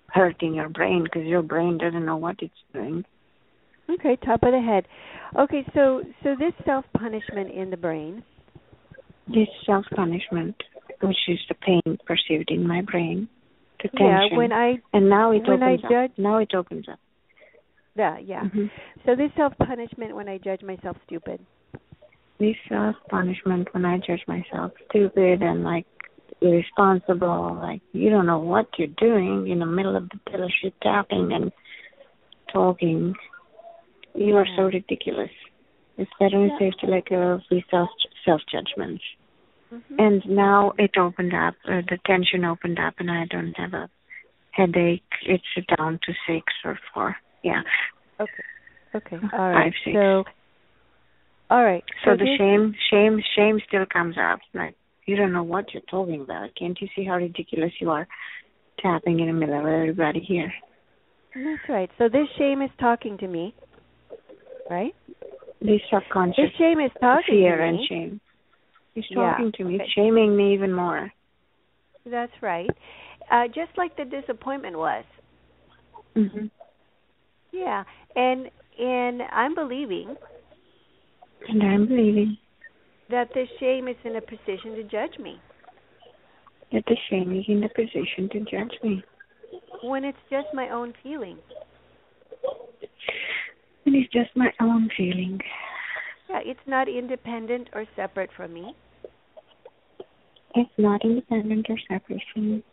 hurt in your brain because your brain doesn't know what it's doing. Okay, top of the head. Okay, so this self-punishment in the brain. This self-punishment, which is the pain perceived in my brain, the tension. Yeah, now it opens up. Now it opens up. Yeah. Mm-hmm. So this self-punishment when I judge myself stupid. This self-punishment when I judge myself stupid and like irresponsible, like you don't know what you're doing in the middle of the dealership tapping and talking. You are so ridiculous. It's better and safe to let go of these self-judgments. Mm-hmm. And now it opened up, the tension opened up, and I don't have a headache. It's down to 6 or 4. Yeah. Okay. All right. 5, 6. So, all right. So the shame still comes up. Like, you don't know what you're talking about. Can't you see how ridiculous you are tapping in the middle of everybody here? That's right. So this shame is talking to me. Right? This subconscious this shame is talking fear to me. and shame. It's talking to me, shaming me even more. That's right. Just like the disappointment was. Mhm. Yeah, and I'm believing. And I'm believing that the shame is in a position to judge me. That the shame is in the position to judge me. When it's just my own feeling. It is just my own feeling. Yeah, it's not independent or separate from me. It's not independent or separate from me.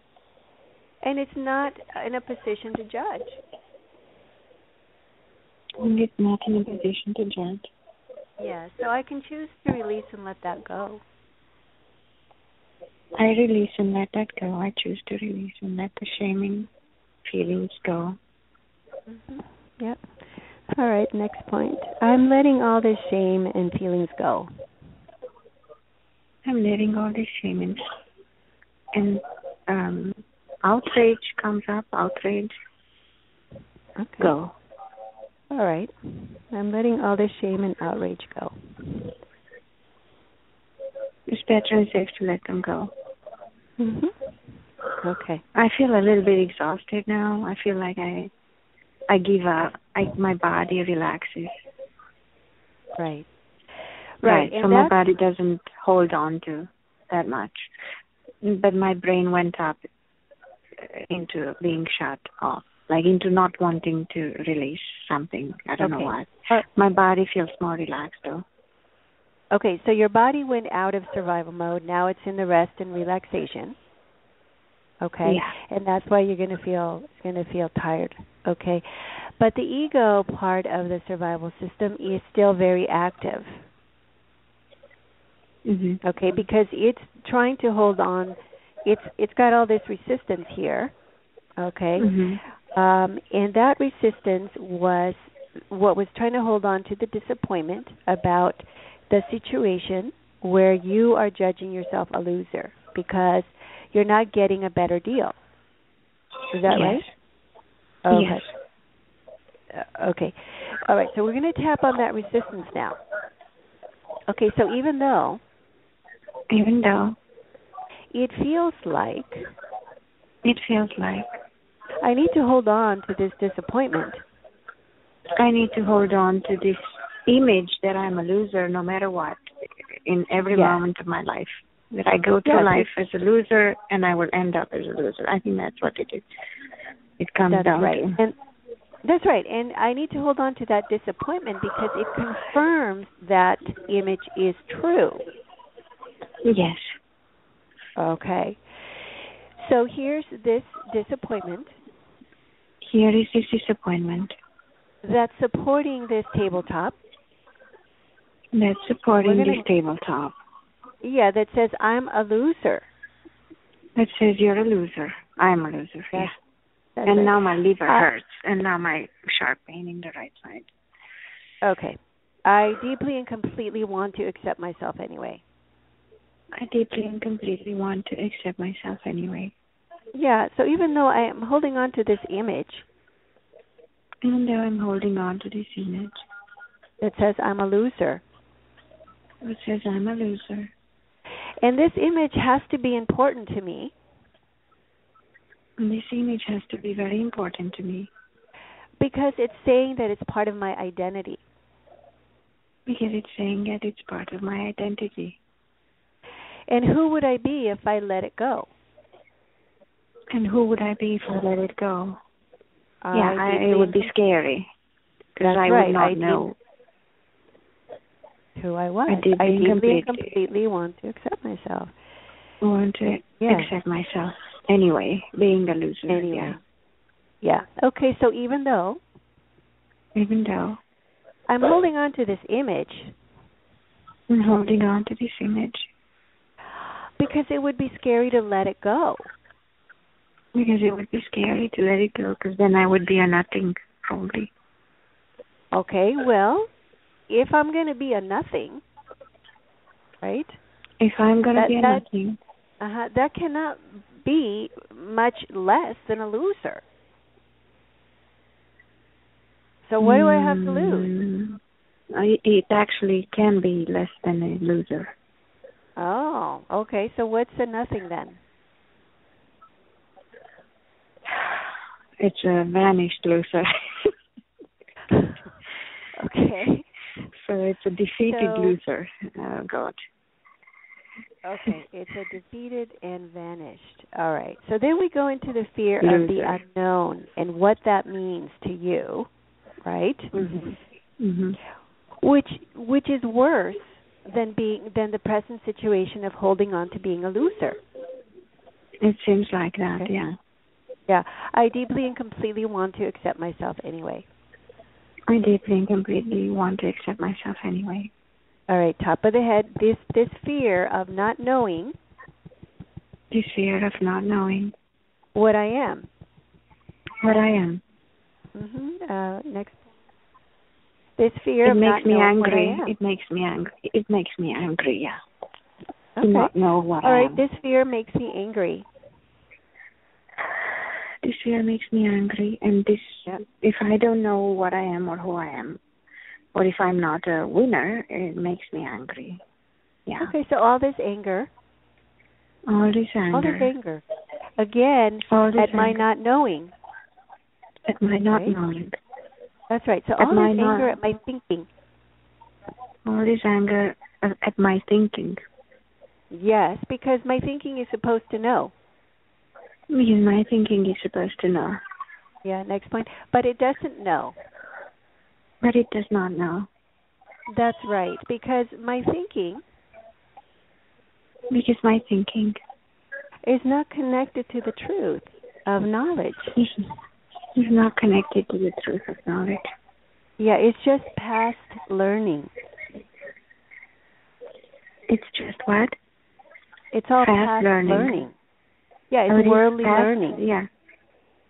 And it's not in a position to judge. And it's not in a position to judge. Yeah, so I can choose to release and let that go. I release and let that go. I choose to release and let the shaming feelings go. Mm-hmm. Yep. All right, next point. I'm letting all this shame and feelings go. I'm letting all this shame and outrage comes up. Outrage. Okay. Go. All right. I'm letting all this shame and outrage go. It's better and safe to let them go. Mhm. Okay. I feel a little bit exhausted now. I feel like I give up. My body relaxes. Right. So my body doesn't hold on to that much. But my brain went up into being shut off, like into not wanting to release something. I don't know why. My body feels more relaxed though. Okay, so your body went out of survival mode. Now it's in the rest and relaxation. Okay, and that's why you're going to feel tired. Okay, but the ego part of the survival system is still very active. Mm-hmm. Okay, because it's trying to hold on. It's got all this resistance here. Okay, and that resistance was what was trying to hold on to the disappointment about the situation where you are judging yourself a loser because you're not getting a better deal. Is that right? Okay. Yes. Okay. All right, so we're going to tap on that resistance now. Okay, so even though it feels like I need to hold on to this disappointment. I need to hold on to this image that I'm a loser no matter what in every moment of my life. That I go through life as a loser and I will end up as a loser. I think that's what it is. It comes down to. And that's right. And I need to hold on to that disappointment because it confirms that image is true. Yes. Okay. So here's this disappointment. Here is this disappointment. That's supporting this tabletop. That's supporting this tabletop. Yeah, that says I'm a loser. That says you're a loser. I'm a loser. That's and right. now my liver hurts, and now my sharp pain in the right side. Okay. I deeply and completely want to accept myself anyway. I deeply and completely want to accept myself anyway. Yeah, so even though I am holding on to this image, even though I'm holding on to this image that says I'm a loser, it says I'm a loser. And this image has to be important to me. And this image has to be very important to me. Because it's saying that it's part of my identity. Because it's saying that it's part of my identity. And who would I be if I let it go? And who would I be if I let it go? It would be scary. Because I would not know who I was. I deeply and completely want to accept myself. I want to accept myself anyway, being a loser. Anyway. Yeah. Okay, so even though I'm holding on to this image. I'm holding on to this image. Because it would be scary to let it go. Because it would be scary to let it go, because then I would be a nothing, probably. Okay, well, if I'm going to be a nothing, right? If I'm going to be a nothing. That cannot be much less than a loser. So what do I have to lose? It actually can be less than a loser. Oh, okay. So what's a nothing then? It's a vanished loser. Okay. So it's a defeated loser. Oh, God. Okay, it's a defeated and vanished. All right. So then we go into the fear loser. of the unknown and what that means to you, right? Mm-hmm. Mm-hmm. Which is worse than the present situation of holding on to being a loser. It seems like that, okay. Yeah. Yeah. I deeply and completely want to accept myself anyway. I deeply and completely want to accept myself anyway. All right, top of the head, this fear of not knowing. This fear of not knowing. What I am. What I am. Next. This fear of not knowing what I am. It makes me angry. It makes me angry, yeah. Okay. To not know what I am. All right, this fear makes me angry. This fear makes me angry, and if I don't know what I am or who I am, or if I'm not a winner, it makes me angry. Yeah. Okay, so all this anger. All this anger. Again, at my not knowing. At my not knowing. That's right. So all this anger at my thinking. All this anger at my thinking. Yes, because my thinking is supposed to know. Because my thinking is supposed to know. Yeah, next point. But it doesn't know. But it does not know. That's right, because my thinking is not connected to the truth of knowledge. Is not connected to the truth of knowledge. Yeah, it's just past learning. It's just what? It's all past learning. Yeah, it's worldly learning. Yeah.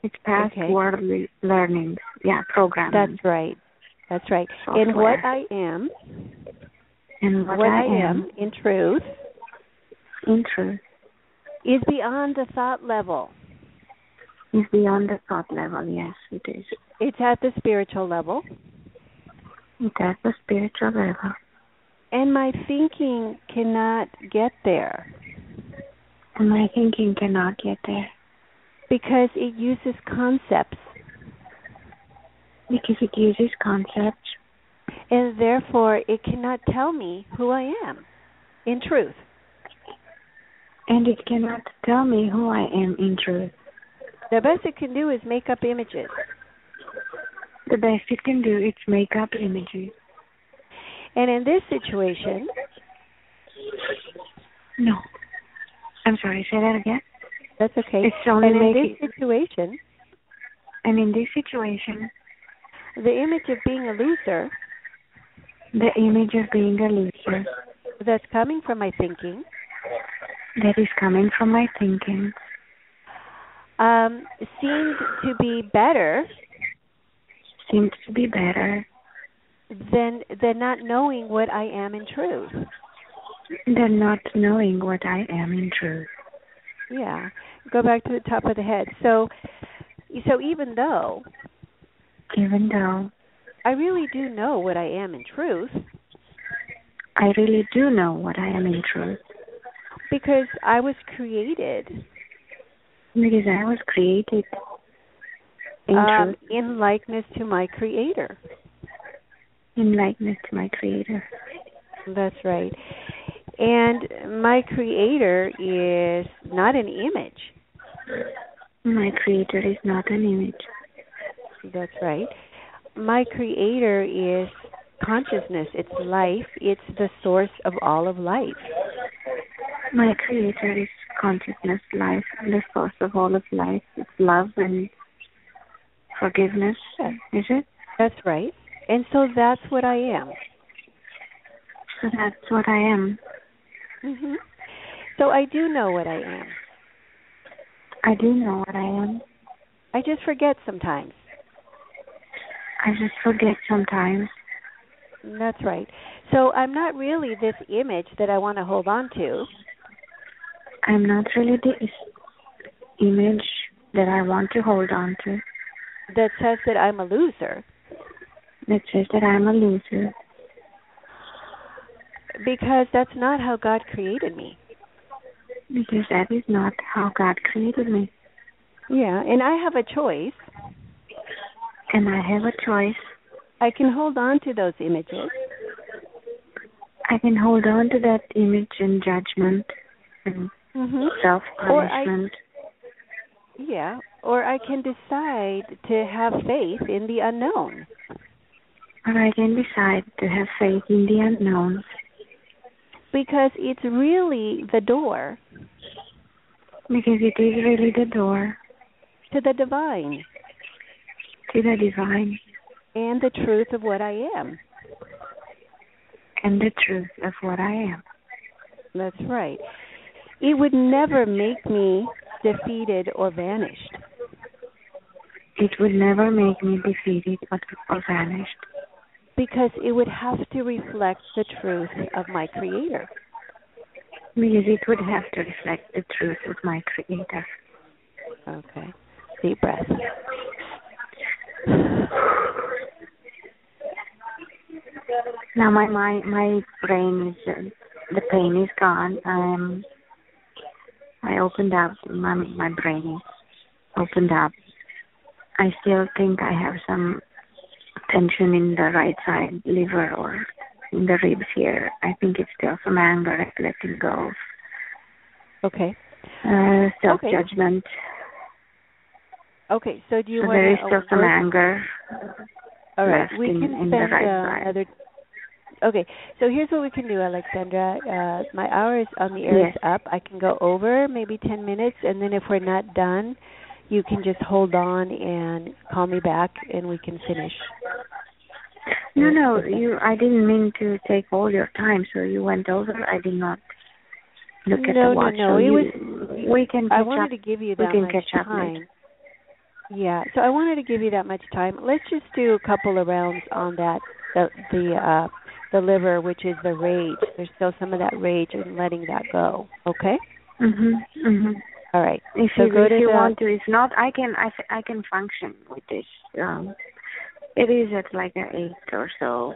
It's past worldly learning. Yeah, programming. That's right. That's right. Software. And what I am, in truth, is beyond the thought level. Is beyond the thought level, yes, it is. It's at the spiritual level. It's at the spiritual level. And my thinking cannot get there. Because it uses concepts. And therefore, it cannot tell me who I am in truth. And it cannot tell me who I am in truth. The best it can do is make up images. The best it can do is make up images. And in this situation... No. I'm sorry, say that again? That's okay. It's only in this situation... The image of being a loser... That's coming from my thinking... That is coming from my thinking... seemed to be better... than not knowing what I am in truth. Yeah. Go back to the top of the head. So even though I really do know what I am in truth. Because I was created. In likeness to my Creator. That's right. And my Creator is not an image. That's right. My Creator is consciousness. It's life. It's the source of all of life. My Creator is consciousness, life, the source of all of life. It's love and forgiveness, is it? That's right. And so that's what I am. Mm-hmm. So I do know what I am. I just forget sometimes. That's right. So I'm not really this image that I want to hold on to. I'm not really the image that I want to hold on to. That says that I'm a loser. Because that's not how God created me. Yeah, and I have a choice. I can hold on to those images. I can hold on to that image and judgment and self-punishment. Or I can decide to have faith in the unknown. Because it's really the door. Because it is really the door. To the divine. And the truth of what I am. That's right. It would never make me defeated or vanished. Because it would have to reflect the truth of my Creator. Okay. Deep breath. Now my brain is, the pain is gone. I opened up, my brain opened up. I still think I have some tension in the right side liver or in the ribs here. I think it's still some anger I'm letting go of. Okay. Self-judgment. Okay, so do you want to... there is still some anger all right, left we can in spend the right side. another... Okay, so here's what we can do, Alexandra. My hour is on the air is up. I can go over maybe 10 minutes, and then if we're not done, you can just hold on and call me back, and we can finish. No, I didn't mean to take all your time, so you went over. I did not look at the watch. No. We can catch I wanted to give you that much time. Yeah, so I wanted to give you that much time. Let's just do a couple of rounds on that, the liver, which is the rage. There's still some of that rage and letting that go. Okay? All right. If you want to, if not, I can function with this. It is at like an 8 or so,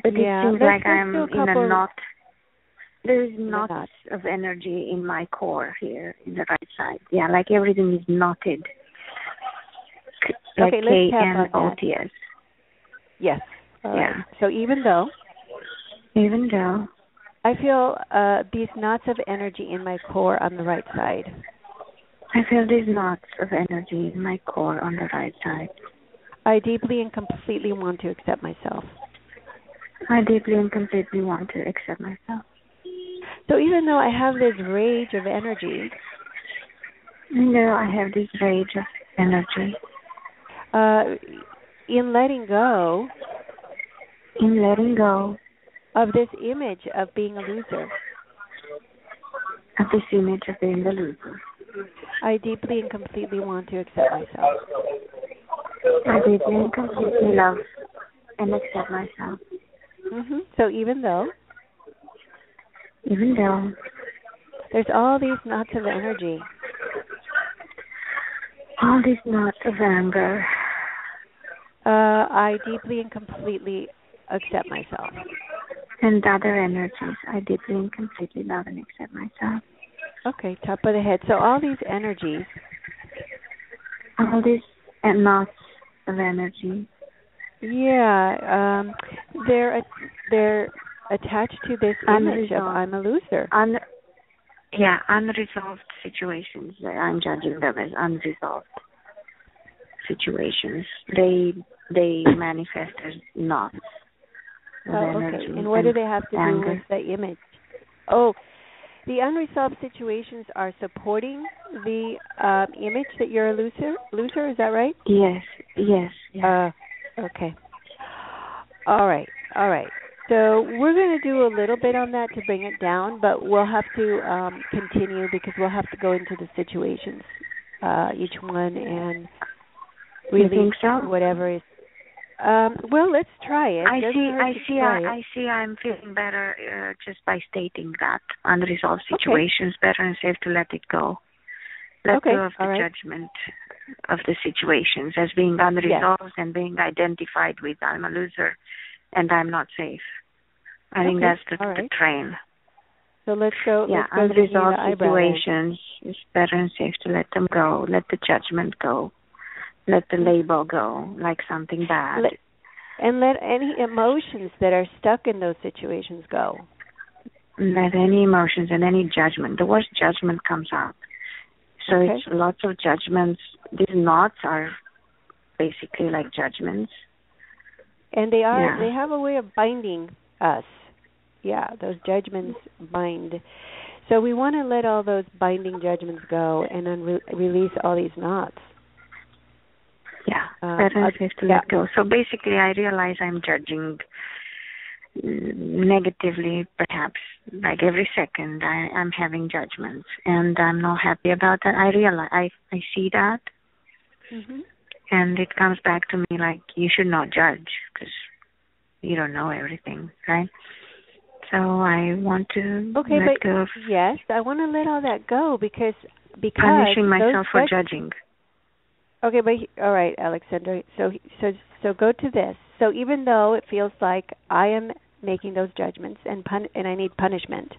but it seems like I'm in a knot. There is knots of energy in my core here in the right side. Yeah, like everything is knotted. Like K-N-O-T-S. Yes. All right. So even though I feel these knots of energy in my core on the right side. I feel these knots of energy in my core on the right side. I deeply and completely want to accept myself. I deeply and completely want to accept myself. So even though I have this rage of energy, in letting go of this image of being a loser, I deeply and completely want to accept myself. I deeply and completely love and accept myself. So even though there's all these knots of energy, all these knots of anger, I deeply and completely accept myself. And other energies, I deeply and completely love and accept myself. Okay, top of the head. So all these energies, all these knots of energy. Yeah, they're attached to this image of I'm a loser. Unresolved situations. I'm judging them as unresolved situations. They manifest as knots of energy. And what do they have to do with the image? The unresolved situations are supporting the image that you're a loser. Is that right? Yes. Okay. All right. So we're going to do a little bit on that to bring it down, but we'll have to continue because we'll have to go into the situations, each one, and release whatever is. Well, let's try it. I see. I'm feeling better just by stating that unresolved situations better and safe to let it go. Let go of the judgment of the situations as being unresolved and being identified with I'm a loser and I'm not safe. I think that's the train. So let's go. Unresolved situations is better and safe to let them go. Let the judgment go. Let the label go, like something bad. Let any emotions that are stuck in those situations go. Let any emotions and any judgment. The worst judgment comes out. So it's lots of judgments. These knots are basically like judgments. And they have a way of binding us. Yeah, those judgments bind. So we want to let all those binding judgments go and then release all these knots. Better and safe to let go. So basically I realize I'm judging negatively, perhaps, like every second I'm having judgments, and I'm not happy about that. I realize, I see that, and it comes back to me like, you should not judge, because you don't know everything, right? So I want to let go of... Yes, I want to let all that go, because punishing myself for judging. Okay, but all right, Alexandra. So go to this. So even though it feels like I am making those judgments and I need punishment.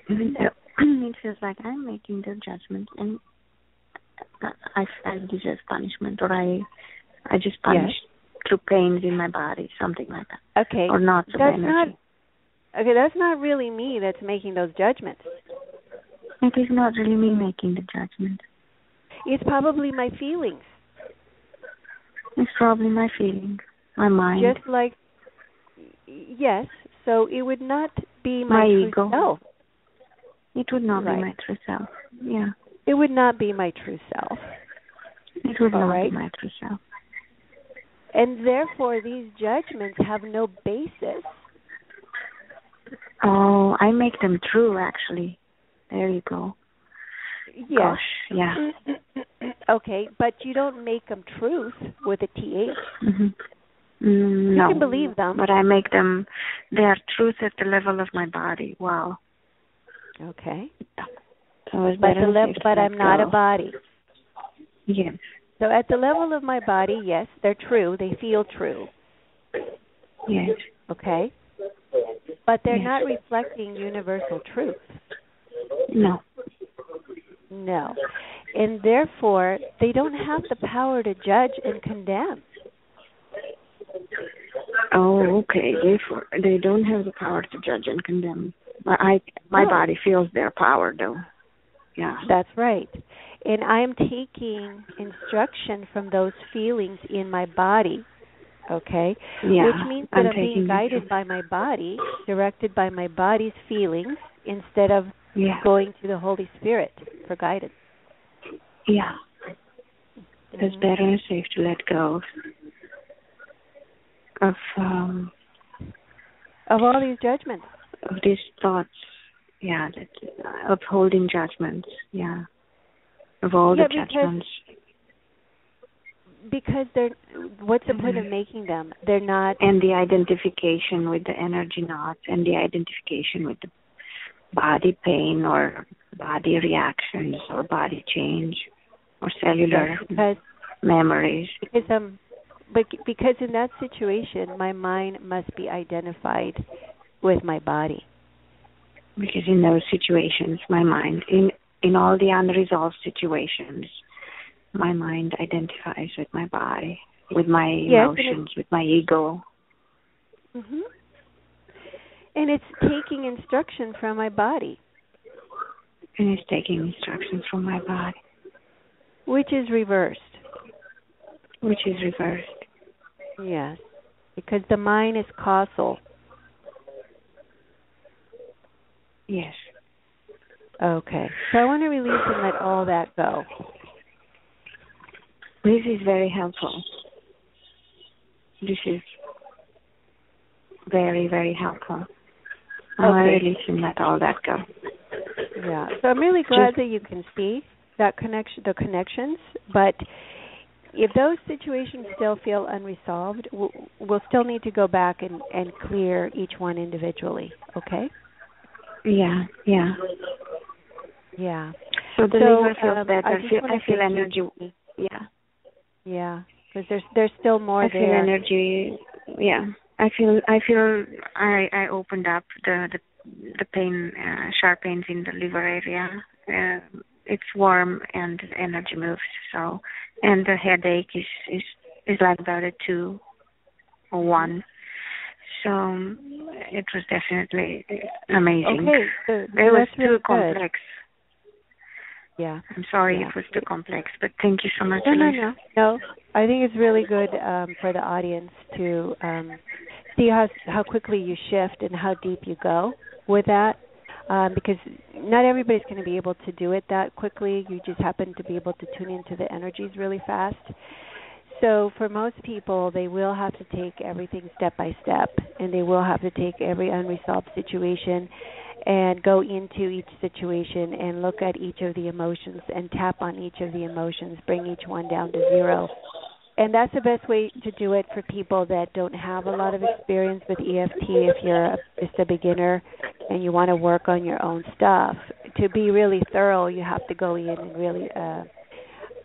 It feels like I'm making the judgment and I deserve punishment, or I just punish through pains in my body, something like that. Okay. Or not of energy. That's not really me that's making those judgments. It is not really me making the judgment. It's probably my feelings. It's probably my feeling, my mind. Just like, yes, so it would not be my true ego. self. It would not be my true self. Yeah. It would not be my true self. It would not be my true self. And therefore, these judgments have no basis. Oh, I make them true, actually. There you go. Yes. Gosh, yeah. Okay, but you don't make them truth with a TH. Mm-hmm. You no, can believe them. But I make them, they are truth at the level of my body. Wow. Okay. So but I'm not a body. Yes. So at the level of my body, yes, they're true. They feel true. Yes. Okay. But they're not reflecting universal truth. No. No. And therefore, they don't have the power to judge and condemn. Oh, okay. Therefore, they don't have the power to judge and condemn. My body feels their power, though. Yeah. That's right. And I'm taking instruction from those feelings in my body, okay? Yeah, which means that I'm being guided by my body, directed by my body's feelings, instead of going to the Holy Spirit for guidance. Yeah. It's better and safe to let go of all these judgments. Of these thoughts, of holding judgments, of all the judgments. Because they're, what's the point of making them? They're not... And the identification with the energy knots, and the identification with the body pain or body reactions or body change or cellular memories. Because in that situation, my mind must be identified with my body. Because in those situations, my mind, in all the unresolved situations, my mind identifies with my body, with my emotions, with my ego. Mm-hmm. And it's taking instruction from my body. And it's taking instructions from my body. Which is reversed. Yes. Because the mind is causal. Yes. Okay. So I want to release and let all that go. This is very helpful. This is very, very helpful. I want to release and let all that go. Yeah. So I'm really glad that you can see that the connections, but if those situations still feel unresolved, we'll still need to go back and clear each one individually, okay? Yeah. Yeah. So the liver feels better. I feel energy. Yeah. Because there's still more there. I feel energy. Yeah. I opened up the pain, sharp pains in the liver area. It's warm and the energy moves. So, and the headache is like about a 2 or 1. So it was definitely amazing. Okay, so it was really too complex. Yeah. I'm sorry it was too complex, but thank you so much. No. I think it's really good for the audience to see how quickly you shift and how deep you go with that, because not everybody's going to be able to do it that quickly. You just happen to be able to tune into the energies really fast. So for most people, they will have to take everything step by step, and they will have to take every unresolved situation and go into each situation and look at each of the emotions and tap on each of the emotions, bring each one down to 0. And that's the best way to do it for people that don't have a lot of experience with EFT. If you're just a beginner and you want to work on your own stuff, to be really thorough, you have to go in and really,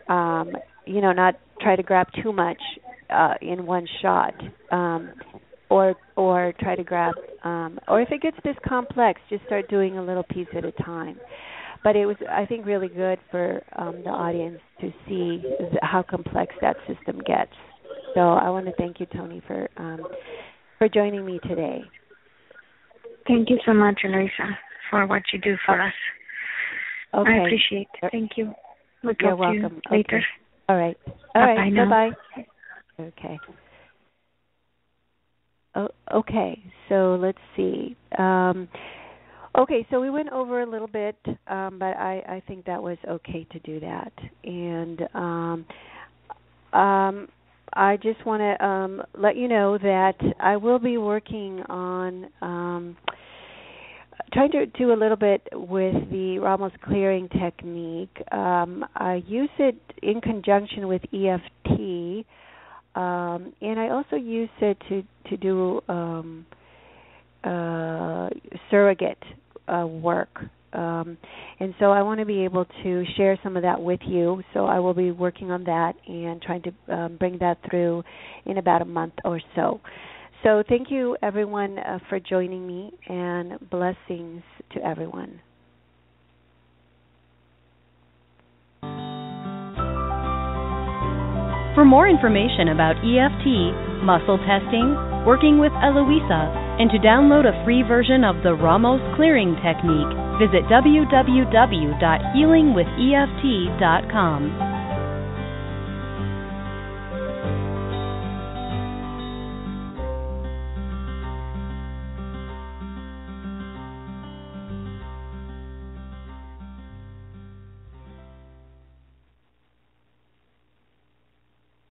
not try to grab too much in one shot, or try to grab, or if it gets this complex, just start doing a little piece at a time. But it was, I think, really good for the audience to see how complex that system gets. So I want to thank you, Tony, for joining me today. Thank you so much, Eloisa, for what you do for us. Okay. I appreciate it. Thank you. We'll talk You're welcome. to you later. Okay. All right. Bye-bye now. Bye-bye. Okay. Oh, okay. So let's see. Okay, so we went over a little bit, but I think that was okay to do that. And I just want to let you know that I will be working on trying to do a little bit with the Ramos clearing technique. I use it in conjunction with EFT, and I also use it to do surrogate work. And so I want to be able to share some of that with you. So I will be working on that and trying to bring that through in about a month or so. So thank you, everyone, for joining me, and blessings to everyone. For more information about EFT, muscle testing, working with Eloisa, and to download a free version of the Ramos Clearing Technique, visit www.healingwitheft.com.